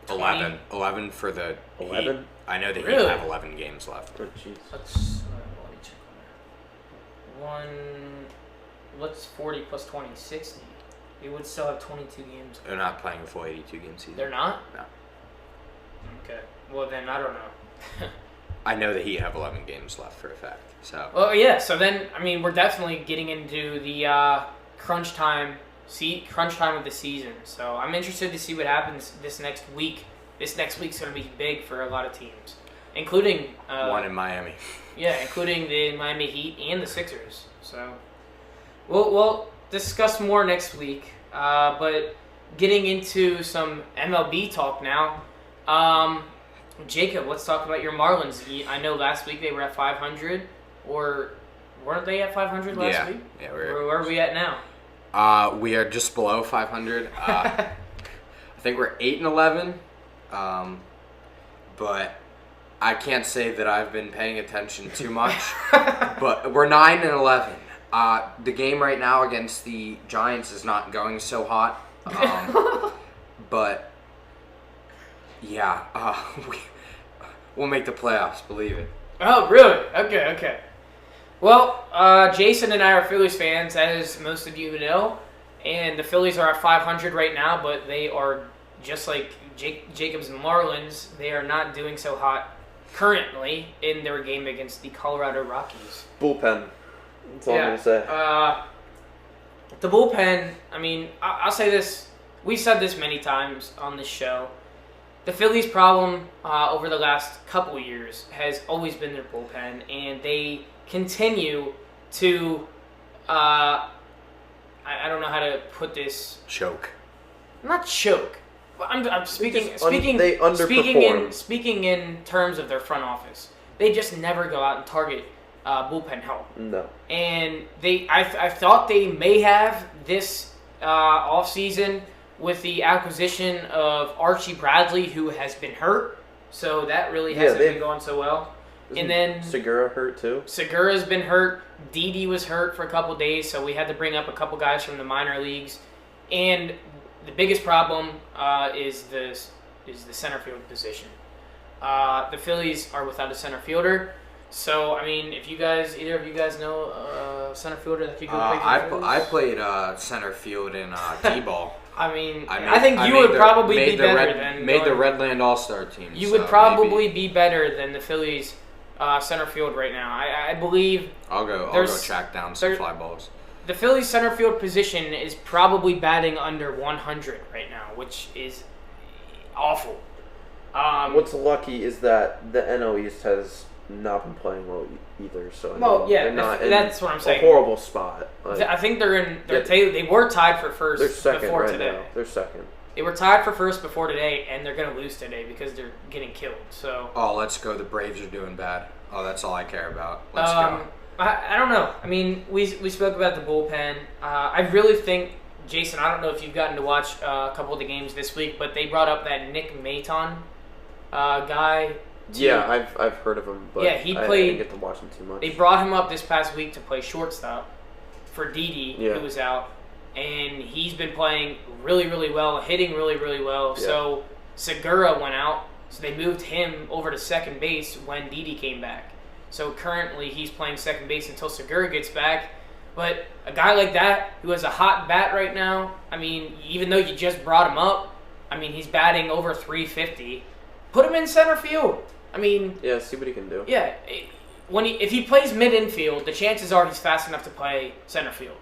11 for the 11? Heat. I know the Heat Really? have 11 games left. Oh, jeez. Let me check on that. What's 40 plus 20? 60. They would still have 22 games. They're not playing a full 82-game season. They're not? No. Okay. Well, then I don't know. I know the Heat have 11 games left for a fact. So. Well, yeah. So then, we're definitely getting into the crunch time of the season. So I'm interested to see what happens this next week. This next week's going to be big for a lot of teams, including one in Miami. Yeah, including the Miami Heat and the Sixers. So we'll discuss more next week. But getting into some MLB talk now. Jacob, let's talk about your Marlins. I know last week they were at 500, or weren't they at 500 last week? Yeah, Where are we at now? We are just below 500. I think we're 8-11, but I can't say that I've been paying attention too much. But we're 9-11. The game right now against the Giants is not going so hot, but. Yeah, we'll make the playoffs, believe it. Oh, really? Okay. Well, Jason and I are Phillies fans, as most of you know, and the Phillies are at 500 right now, but they are just like Jacob's Marlins. They are not doing so hot currently in their game against the Colorado Rockies. Bullpen. That's all I'm going to say. The bullpen, I'll say this. We've said this many times on this show. The Phillies' problem over the last couple years has always been their bullpen, and they continue to, I don't know how to put this. Choke. Not choke. I'm speaking they underperform. Speaking in terms of their front office. They just never go out and target bullpen help. No. And I thought they may have this offseason with the acquisition of Archie Bradley, who has been hurt. So that really hasn't been going so well. And then Segura hurt too? Segura's been hurt. Didi was hurt for a couple days, so we had to bring up a couple guys from the minor leagues. And the biggest problem is the center field position. The Phillies are without a center fielder. So, if either of you guys know a center fielder that could go play for the Phillies? I played center field in D-ball. I think you would probably be better than the Redland All-Star team. You would probably be better than the Phillies center field right now. I believe I'll go track down some fly balls. The Phillies center field position is probably batting under 100 right now, which is awful. What's lucky is that the NL East has not been playing well either. So they're not that's what I'm saying. A horrible spot. I think they're in. They were tied for first. They're second before right today. now. They're second. They were tied for first before today, and they're going to lose today because they're getting killed. So. Oh, let's go! The Braves are doing bad. Oh, that's all I care about. Let's go. I don't know. We spoke about the bullpen. I really think, Jason, I don't know if you've gotten to watch a couple of the games this week, but they brought up that Nick Maton guy Yeah, I've heard of him, but Yeah, he I played- didn't get to watch him too much. They brought him up this past week to play shortstop for Didi, Yeah. who was out, and he's been playing really, really well, hitting really, really well. Yeah. So Segura went out, so they moved him over to second base when Didi came back. So currently he's playing second base until Segura gets back. But a guy like that who has a hot bat right now, I mean, even though you just brought him up, I mean, he's batting over 350. Put him in center field. I mean, Yeah, see what he can do. yeah, if he plays mid infield, the chances are he's fast enough to play center field,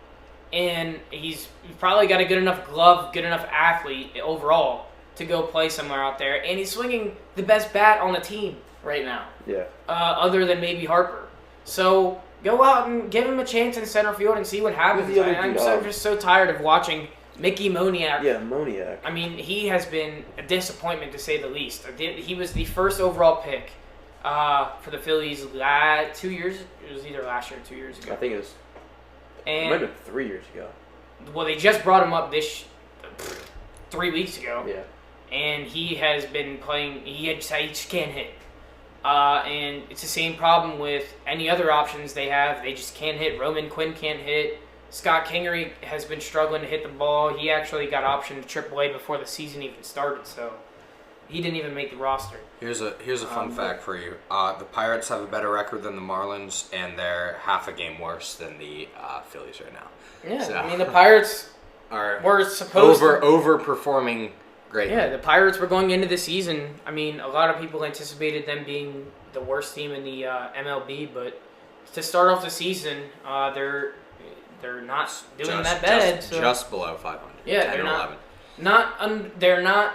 and he's probably got a good enough glove, good enough athlete overall to go play somewhere out there. And he's swinging the best bat on the team right now, Yeah. other than maybe Harper. So go out and give him a chance in center field and see what happens. Who's the other I'm dude? just so tired of watching Mickey Moniak. Yeah, Moniak. I mean, he has been a disappointment to say the least. He was the first overall pick for the Phillies 2 years. It was either last year or 2 years I ago. think it might And have been 3 years ago. well, they just brought him up 3 weeks ago, Yeah. and he has been playing. He just can't hit. And it's the same problem with any other options they have. They just can't hit. Roman Quinn can't hit. Scott Kingery has been struggling to hit the ball. He actually got optioned to AAA before the season even started, so he didn't even make the roster. Here's a fun fact for you. The Pirates have a better record than the Marlins, and they're half a game worse than the Phillies right now. Yeah, So- I mean the Pirates Are were supposed to. overperforming greatly. Yeah, the Pirates were going into the season. I mean, a lot of people anticipated them being the worst team in the MLB, but to start off the season, they're not doing that bad. Just below 500. Yeah, 10 they're or not- 11.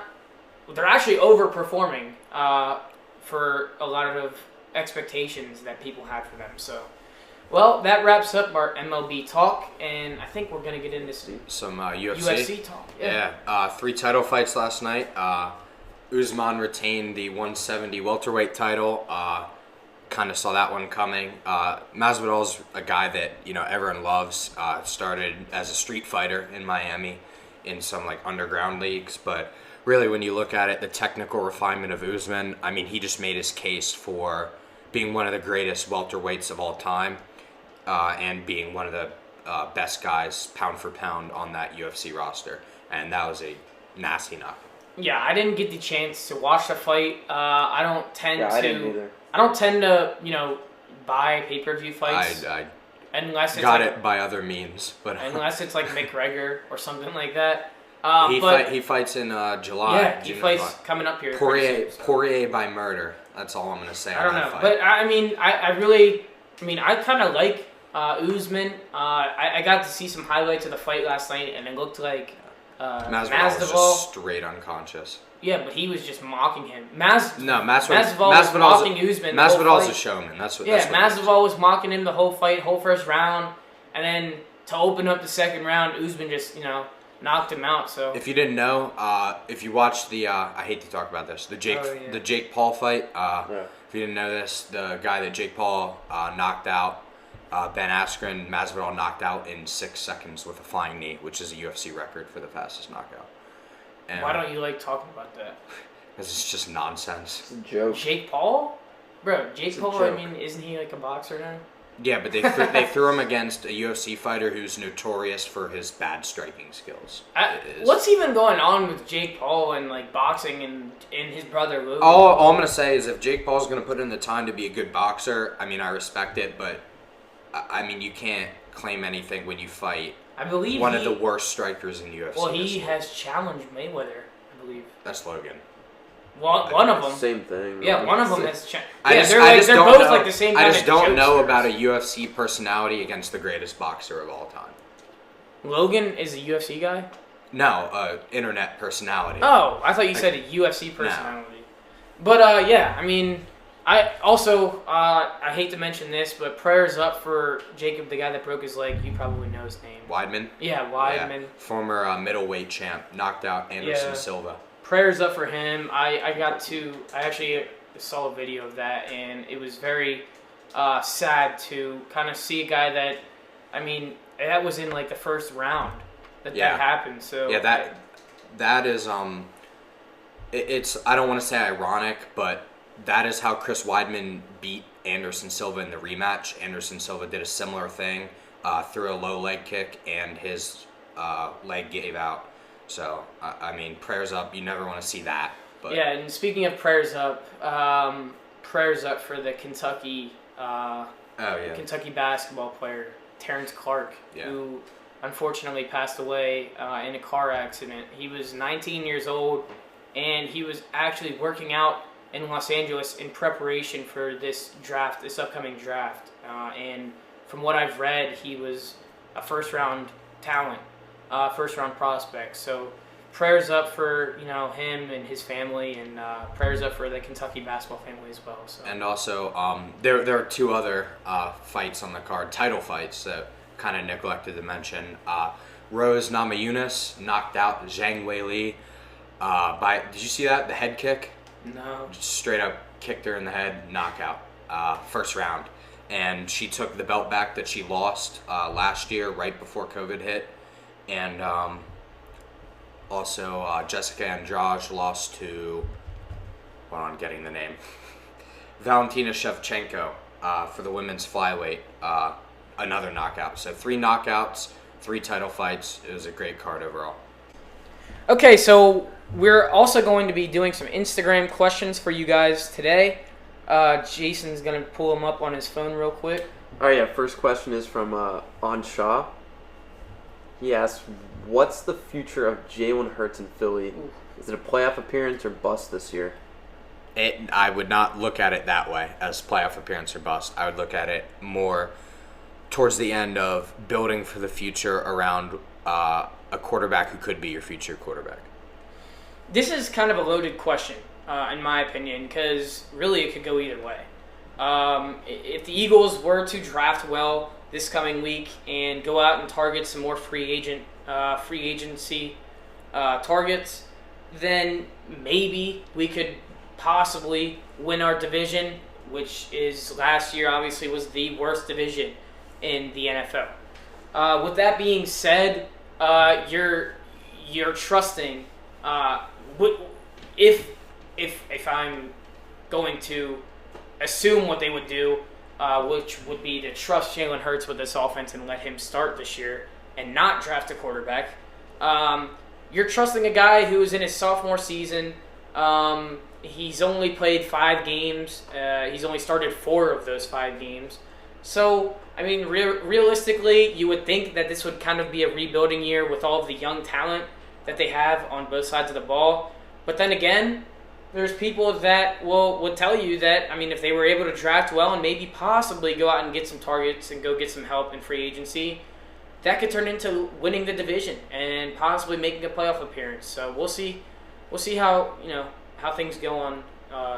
They're actually overperforming for a lot of expectations that people had for them. So, well, that wraps up our MLB talk, and I think we're gonna get into Some UFC. UFC talk. Yeah, 3 title fights last night. Usman retained the 170 welterweight title. Kind of saw that one coming. Masvidal's a guy that everyone loves. Started as a street fighter in Miami, in some like underground leagues. But really, when you look at it, the technical refinement of Usman, I mean, he just made his case for being one of the greatest welterweights of all time, and being one of the best guys pound for pound on that UFC roster. And that was a nasty knock. Yeah, I didn't get the chance to watch the fight. I don't tend Yeah, to. I didn't either. I don't tend to, buy pay-per-view fights I unless it's got like, it by other means, but unless it's like McGregor or something like that. he fights in July. Yeah, he June or fights July. coming up here. Poirier, pretty soon, so. Poirier by murder. That's all I'm gonna say. I on don't that know, fight. but I mean, I kind of like Usman. I got to see some highlights of the fight last night, and it looked like Masvidal was Masvidal. just straight unconscious. Yeah, but he was just mocking him. No, Masvidal was mocking Usman. the whole Masvidal's fight. a showman. That's what. Yeah, that's what it is. Masvidal was mocking him the whole fight, whole first round, and then to open up the second round, Usman just knocked him out. So If you didn't know, if you watched the, I hate to talk about this, the Jake Paul fight. If you didn't know this, the guy that Jake Paul knocked out, Ben Askren, Masvidal knocked out in 6 seconds with a flying knee, which is a UFC record for the fastest knockout. And why don't you like talking about that? Because it's just nonsense. It's a joke. Jake Paul, bro. Jake It's a Paul. I joke. mean, isn't he like a boxer now? Yeah, but they threw him against a UFC fighter who's notorious for his bad striking skills. It is. What's even going on with Jake Paul and like boxing and his brother Logan? All I'm gonna say is if Jake Paul's gonna put in the time to be a good boxer, I mean I respect it, but I mean you can't claim anything when you fight I believe one of the worst strikers in UFC. Well, he has challenged Mayweather, I believe. That's Logan. Well, one of them. Same thing. Yeah, one of them has challenged. I Yeah, just they're don't both know- like the same. I kind just of don't know jokesters. about a UFC personality against the greatest boxer of all time. Logan is a UFC guy. No, internet personality. Oh, I thought you said a UFC personality. But yeah, I mean, I also I hate to mention this, but prayers up for Jacob, the guy that broke his leg. You probably know his name. Weidman. Yeah, Weidman. Yeah, former middleweight champ, knocked out Anderson Yeah. Silva. Prayers up for him. I actually saw a video of that, and it was very sad to kind of see a guy that, I mean, that was in like the first round that happened. So Yeah, that is it's I don't want to say ironic, but that is how Chris Weidman beat Anderson Silva in the rematch. Anderson Silva did a similar thing, threw a low leg kick, and his leg gave out. So, I mean, prayers up. You never want to see that. But Yeah, and speaking of prayers up for the Kentucky Kentucky basketball player Terrence Clark, who unfortunately passed away in a car accident. He was 19 years old, and he was actually working out in Los Angeles in preparation for this upcoming draft. And from what I've read, he was a first-round talent, first-round prospect. So prayers up for him and his family, and prayers up for the Kentucky basketball family as well. So. And also, there are two other fights on the card, title fights that kind of neglected to mention. Rose Namajunas knocked out Zhang Weili by. Did you see that? The head kick. No. Just straight up kicked her in the head, knockout, first round, and she took the belt back that she lost last year, right before COVID hit, and also Jessica Andrade lost to. Hold on, getting the name. Valentina Shevchenko for the women's flyweight, another knockout. So 3 knockouts, 3 title fights. It was a great card overall. Okay, so we're also going to be doing some Instagram questions for you guys today. Jason's going to pull them up on his phone real quick. Oh yeah, first question is from Anshaw. He asks, what's the future of Jalen Hurts in Philly? Is it a playoff appearance or bust this year? I would not look at it that way, as playoff appearance or bust. I would look at it more towards the end of building for the future around a quarterback who could be your future quarterback. This is kind of a loaded question, in my opinion, because really it could go either way. If the Eagles were to draft well this coming week and go out and target some more free agency targets, then maybe we could possibly win our division, which is last year obviously was the worst division in the NFL. With that being said, you're trusting. If I'm going to assume what they would do, which would be to trust Jalen Hurts with this offense and let him start this year and not draft a quarterback, you're trusting a guy who is in his sophomore season. He's only played 5 games. He's only started 4 of those 5 games. So, I mean, realistically, you would think that this would kind of be a rebuilding year with all of the young talent that they have on both sides of the ball. But then again, there's people that would tell you that, I mean, if they were able to draft well and maybe possibly go out and get some targets and go get some help in free agency, that could turn into winning the division and possibly making a playoff appearance. So we'll see. We'll see how things go on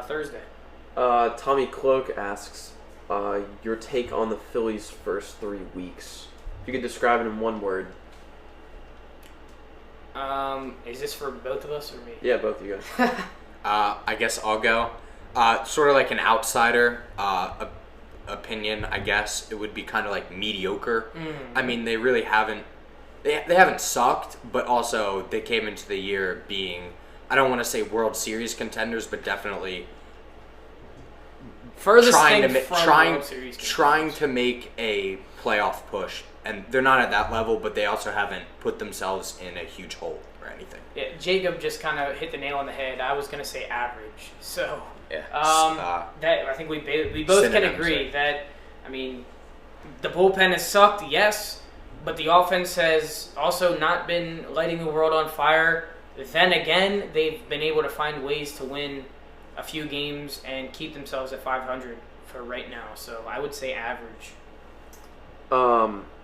Thursday. Tommy Cloak asks your take on the Phillies' first 3 weeks. If you could describe it in one word. Is this for both of us or me? Yeah, both of you guys. I guess I'll go. Sort of like an outsider opinion, I guess. It would be kind of like mediocre. I mean, they really haven't. They haven't sucked, but also they came into the year being, I don't want to say World Series contenders, but definitely trying to make a playoff push. And they're not at that level, but they also haven't put themselves in a huge hole or anything. Yeah, Jacob just kind of hit the nail on the head. I was going to say average. So, yeah. That I think we both can agree that, I mean, the bullpen has sucked, yes, but the offense has also not been lighting the world on fire. Then again, they've been able to find ways to win a few games and keep themselves at 500 for right now. So I would say average.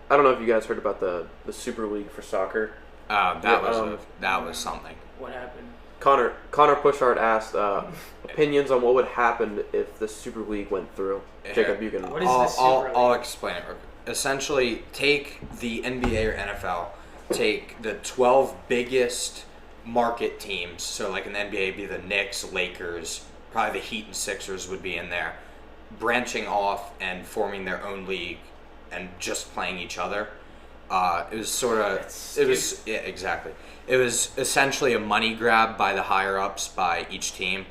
I don't know if you guys heard about the Super League for soccer. That was something. What happened? Connor Pushart asked opinions on what would happen if the Super League went through. Jacob, you can. What is the Super League? I'll explain it. Essentially, take the NBA or NFL, take the 12 biggest market teams. So, like in the NBA, it'd be the Knicks, Lakers, probably the Heat and Sixers would be in there, branching off and forming their own league and just playing each other. It was sort of, exactly. It was essentially a money grab by the higher ups by each team,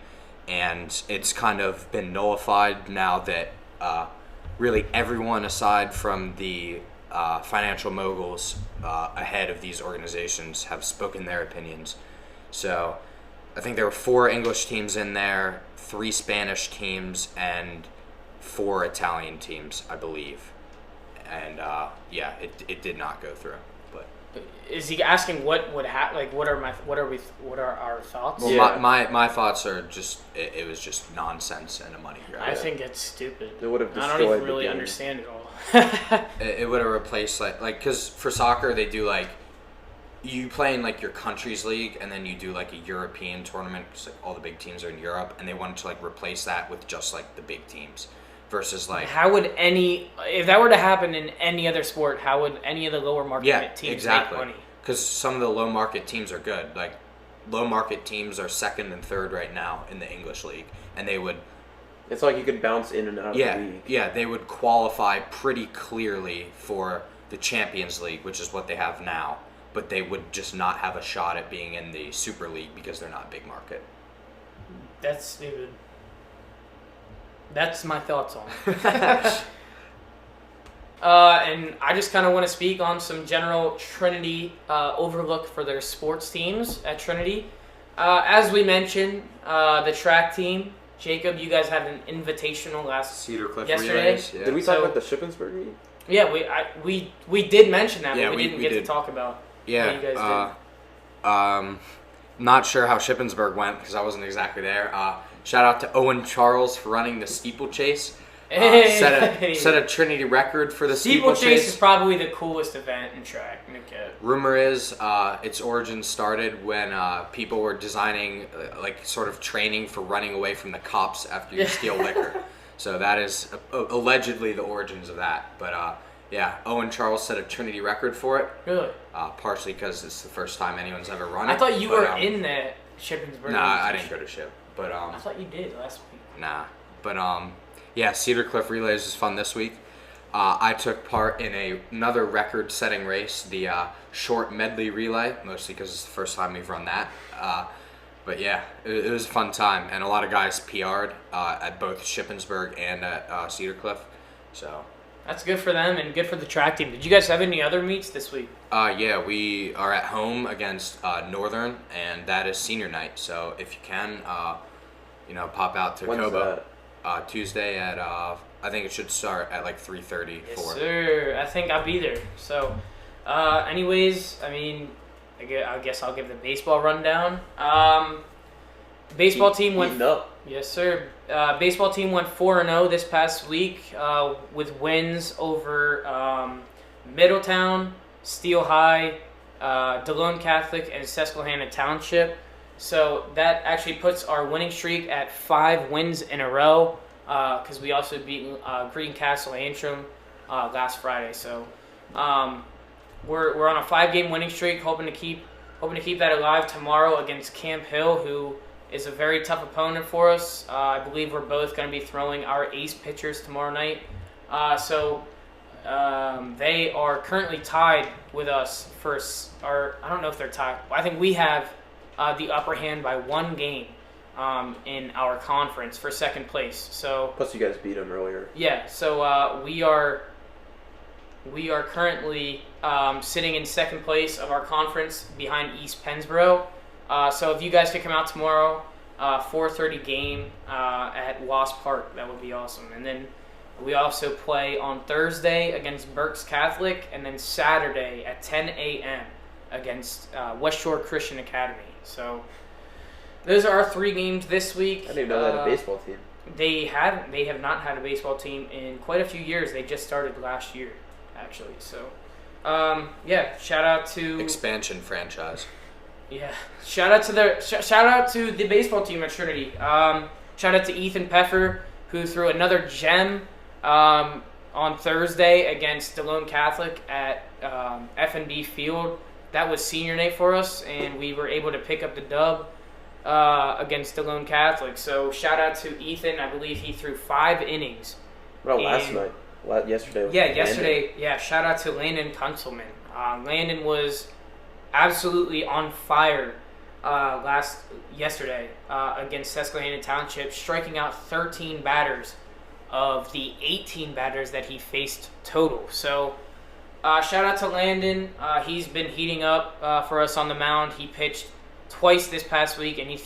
and it's kind of been nullified now that really everyone aside from the financial moguls ahead of these organizations have spoken their opinions. So I think there were 4 English teams in there, 3 Spanish teams, and 4 Italian teams, I believe. And it did not go through. But Is he asking what would happen? Like, what are our thoughts? well, Yeah. my thoughts are just it was just nonsense and a money grab. I think it's stupid. It would have I destroyed don't even the really game. understand it all. It would have replaced like because for soccer they do like you play in like your country's league and then you do like a European tournament because like all the big teams are in Europe, and they wanted to like replace that with just like the big teams versus like How would if that were to happen in any other sport, how would any of the lower market teams exactly. make money? Because some of the low market teams are good. Like low market teams are 2nd and 3rd right now in the English league, and they would It's like you could bounce in and out of the league. yeah, they would qualify pretty clearly for the Champions League, which is what they have now, but they would just not have a shot at being in the Super League because they're not big market. That's stupid. That's my thoughts on it. And I just kind of want to speak on some general Trinity overlook for their sports teams at Trinity. As we mentioned, the track team, Jacob, you guys had an invitational Cedar Cliff yesterday. Relays. Yeah. Did we talk So- about the Shippensburg meet? Yeah, we did mention that, Yeah, but we we didn't get to did. talk about Yeah. what you guys Not sure how Shippensburg went because I wasn't exactly there. Shout out to Owen Charles for running the steeplechase. Hey! Set a Trinity record for the Steeplechase steeplechase. is probably the coolest event in track. Okay. Rumor is its origins started when people were designing, like, sort of training for running away from the cops after you steal liquor. So that is allegedly the origins of that. But yeah, Owen Charles set a Trinity record for it, Really? partially because it's the first time anyone's ever run it. I thought you but, were in that Shippensburg. Nah, I didn't go to Ship. But I thought you did last week. nah. But yeah, Cedar Cliff Relays was fun this week. I took part in another record-setting race, the short medley relay, mostly because it's the first time we've run that. But yeah, it was a fun time, and a lot of guys PR'd at both Shippensburg and at Cedar Cliff. So That's good for them and good for the track team. Did you guys have any other meets this week? yeah, we are at home against Northern, and that is senior night. So if you can, pop out to When's Kobo. that? Tuesday at I think it should start at like 3:30. Yes, sir. I think I'll be there. So, anyways, I mean, I guess I'll give the baseball rundown. Baseball team went. Heating up. Yes, sir. Baseball team went 4-0 this past week with wins over Middletown, Steel High, DeLone Catholic, and Susquehanna Township. So that actually puts our winning streak at 5 wins in a row because we also beat Greencastle Antrim last Friday. So we're on a 5-game winning streak, hoping to keep that alive tomorrow against Camp Hill, who is a very tough opponent for us. I believe we're both going to be throwing our ace pitchers tomorrow night. So they are currently tied with us or I don't know if they're tied. I think we have the upper hand by 1 game in our conference for second place. So Plus, you guys beat them earlier. yeah, so we are currently sitting in second place of our conference behind East Pennsboro. So if you guys could come out tomorrow, 4:30 game at Wasp Park, that would be awesome. And then we also play on Thursday against Berks Catholic, and then Saturday at 10 a.m. against West Shore Christian Academy. So those are our 3 games this week. I didn't even know they had a baseball team. They have not had a baseball team in quite a few years. They just started last year, actually. So, yeah, shout out to Expansion franchise. yeah, shout out to the baseball team at Trinity. Shout out to Ethan Peffer, who threw another gem on Thursday against DeLone Catholic at F&B Field. That was senior night for us, and we were able to pick up the dub against DeLone Catholic. So shout out to Ethan. I believe he threw 5 innings. What about last And- night? Yesterday. Yeah, yesterday. Yeah, shout out to Landon Kunzelman. Landon was absolutely on fire yesterday against Susquehanna Township, striking out 13 batters of the 18 batters that he faced total. So shout out to Landon. He's been heating up for us on the mound. He pitched twice this past week, and he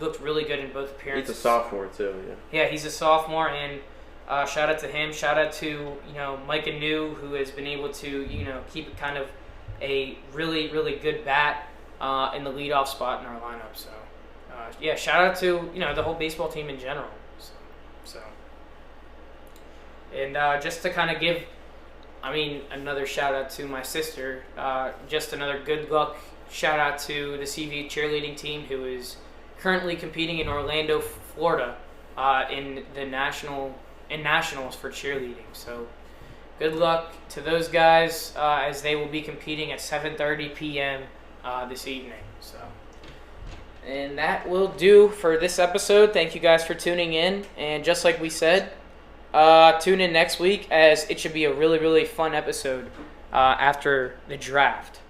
looked really good in both appearances. He's a sophomore too, yeah. Yeah, he's a sophomore, and shout out to him. Shout out to Micah New, who has been able to keep it kind of a really, really good bat in the leadoff spot in our lineup. So yeah, shout out to the whole baseball team in general. So and just to kind of give, another shout out to my sister. Just another good luck shout out to the CV cheerleading team, who is currently competing in Orlando, Florida, in the nationals for cheerleading. So good luck to those guys as they will be competing at 7:30 p.m. This evening. So, and that will do for this episode. Thank you guys for tuning in. And just like we said, tune in next week, as it should be a really, really fun episode after the draft.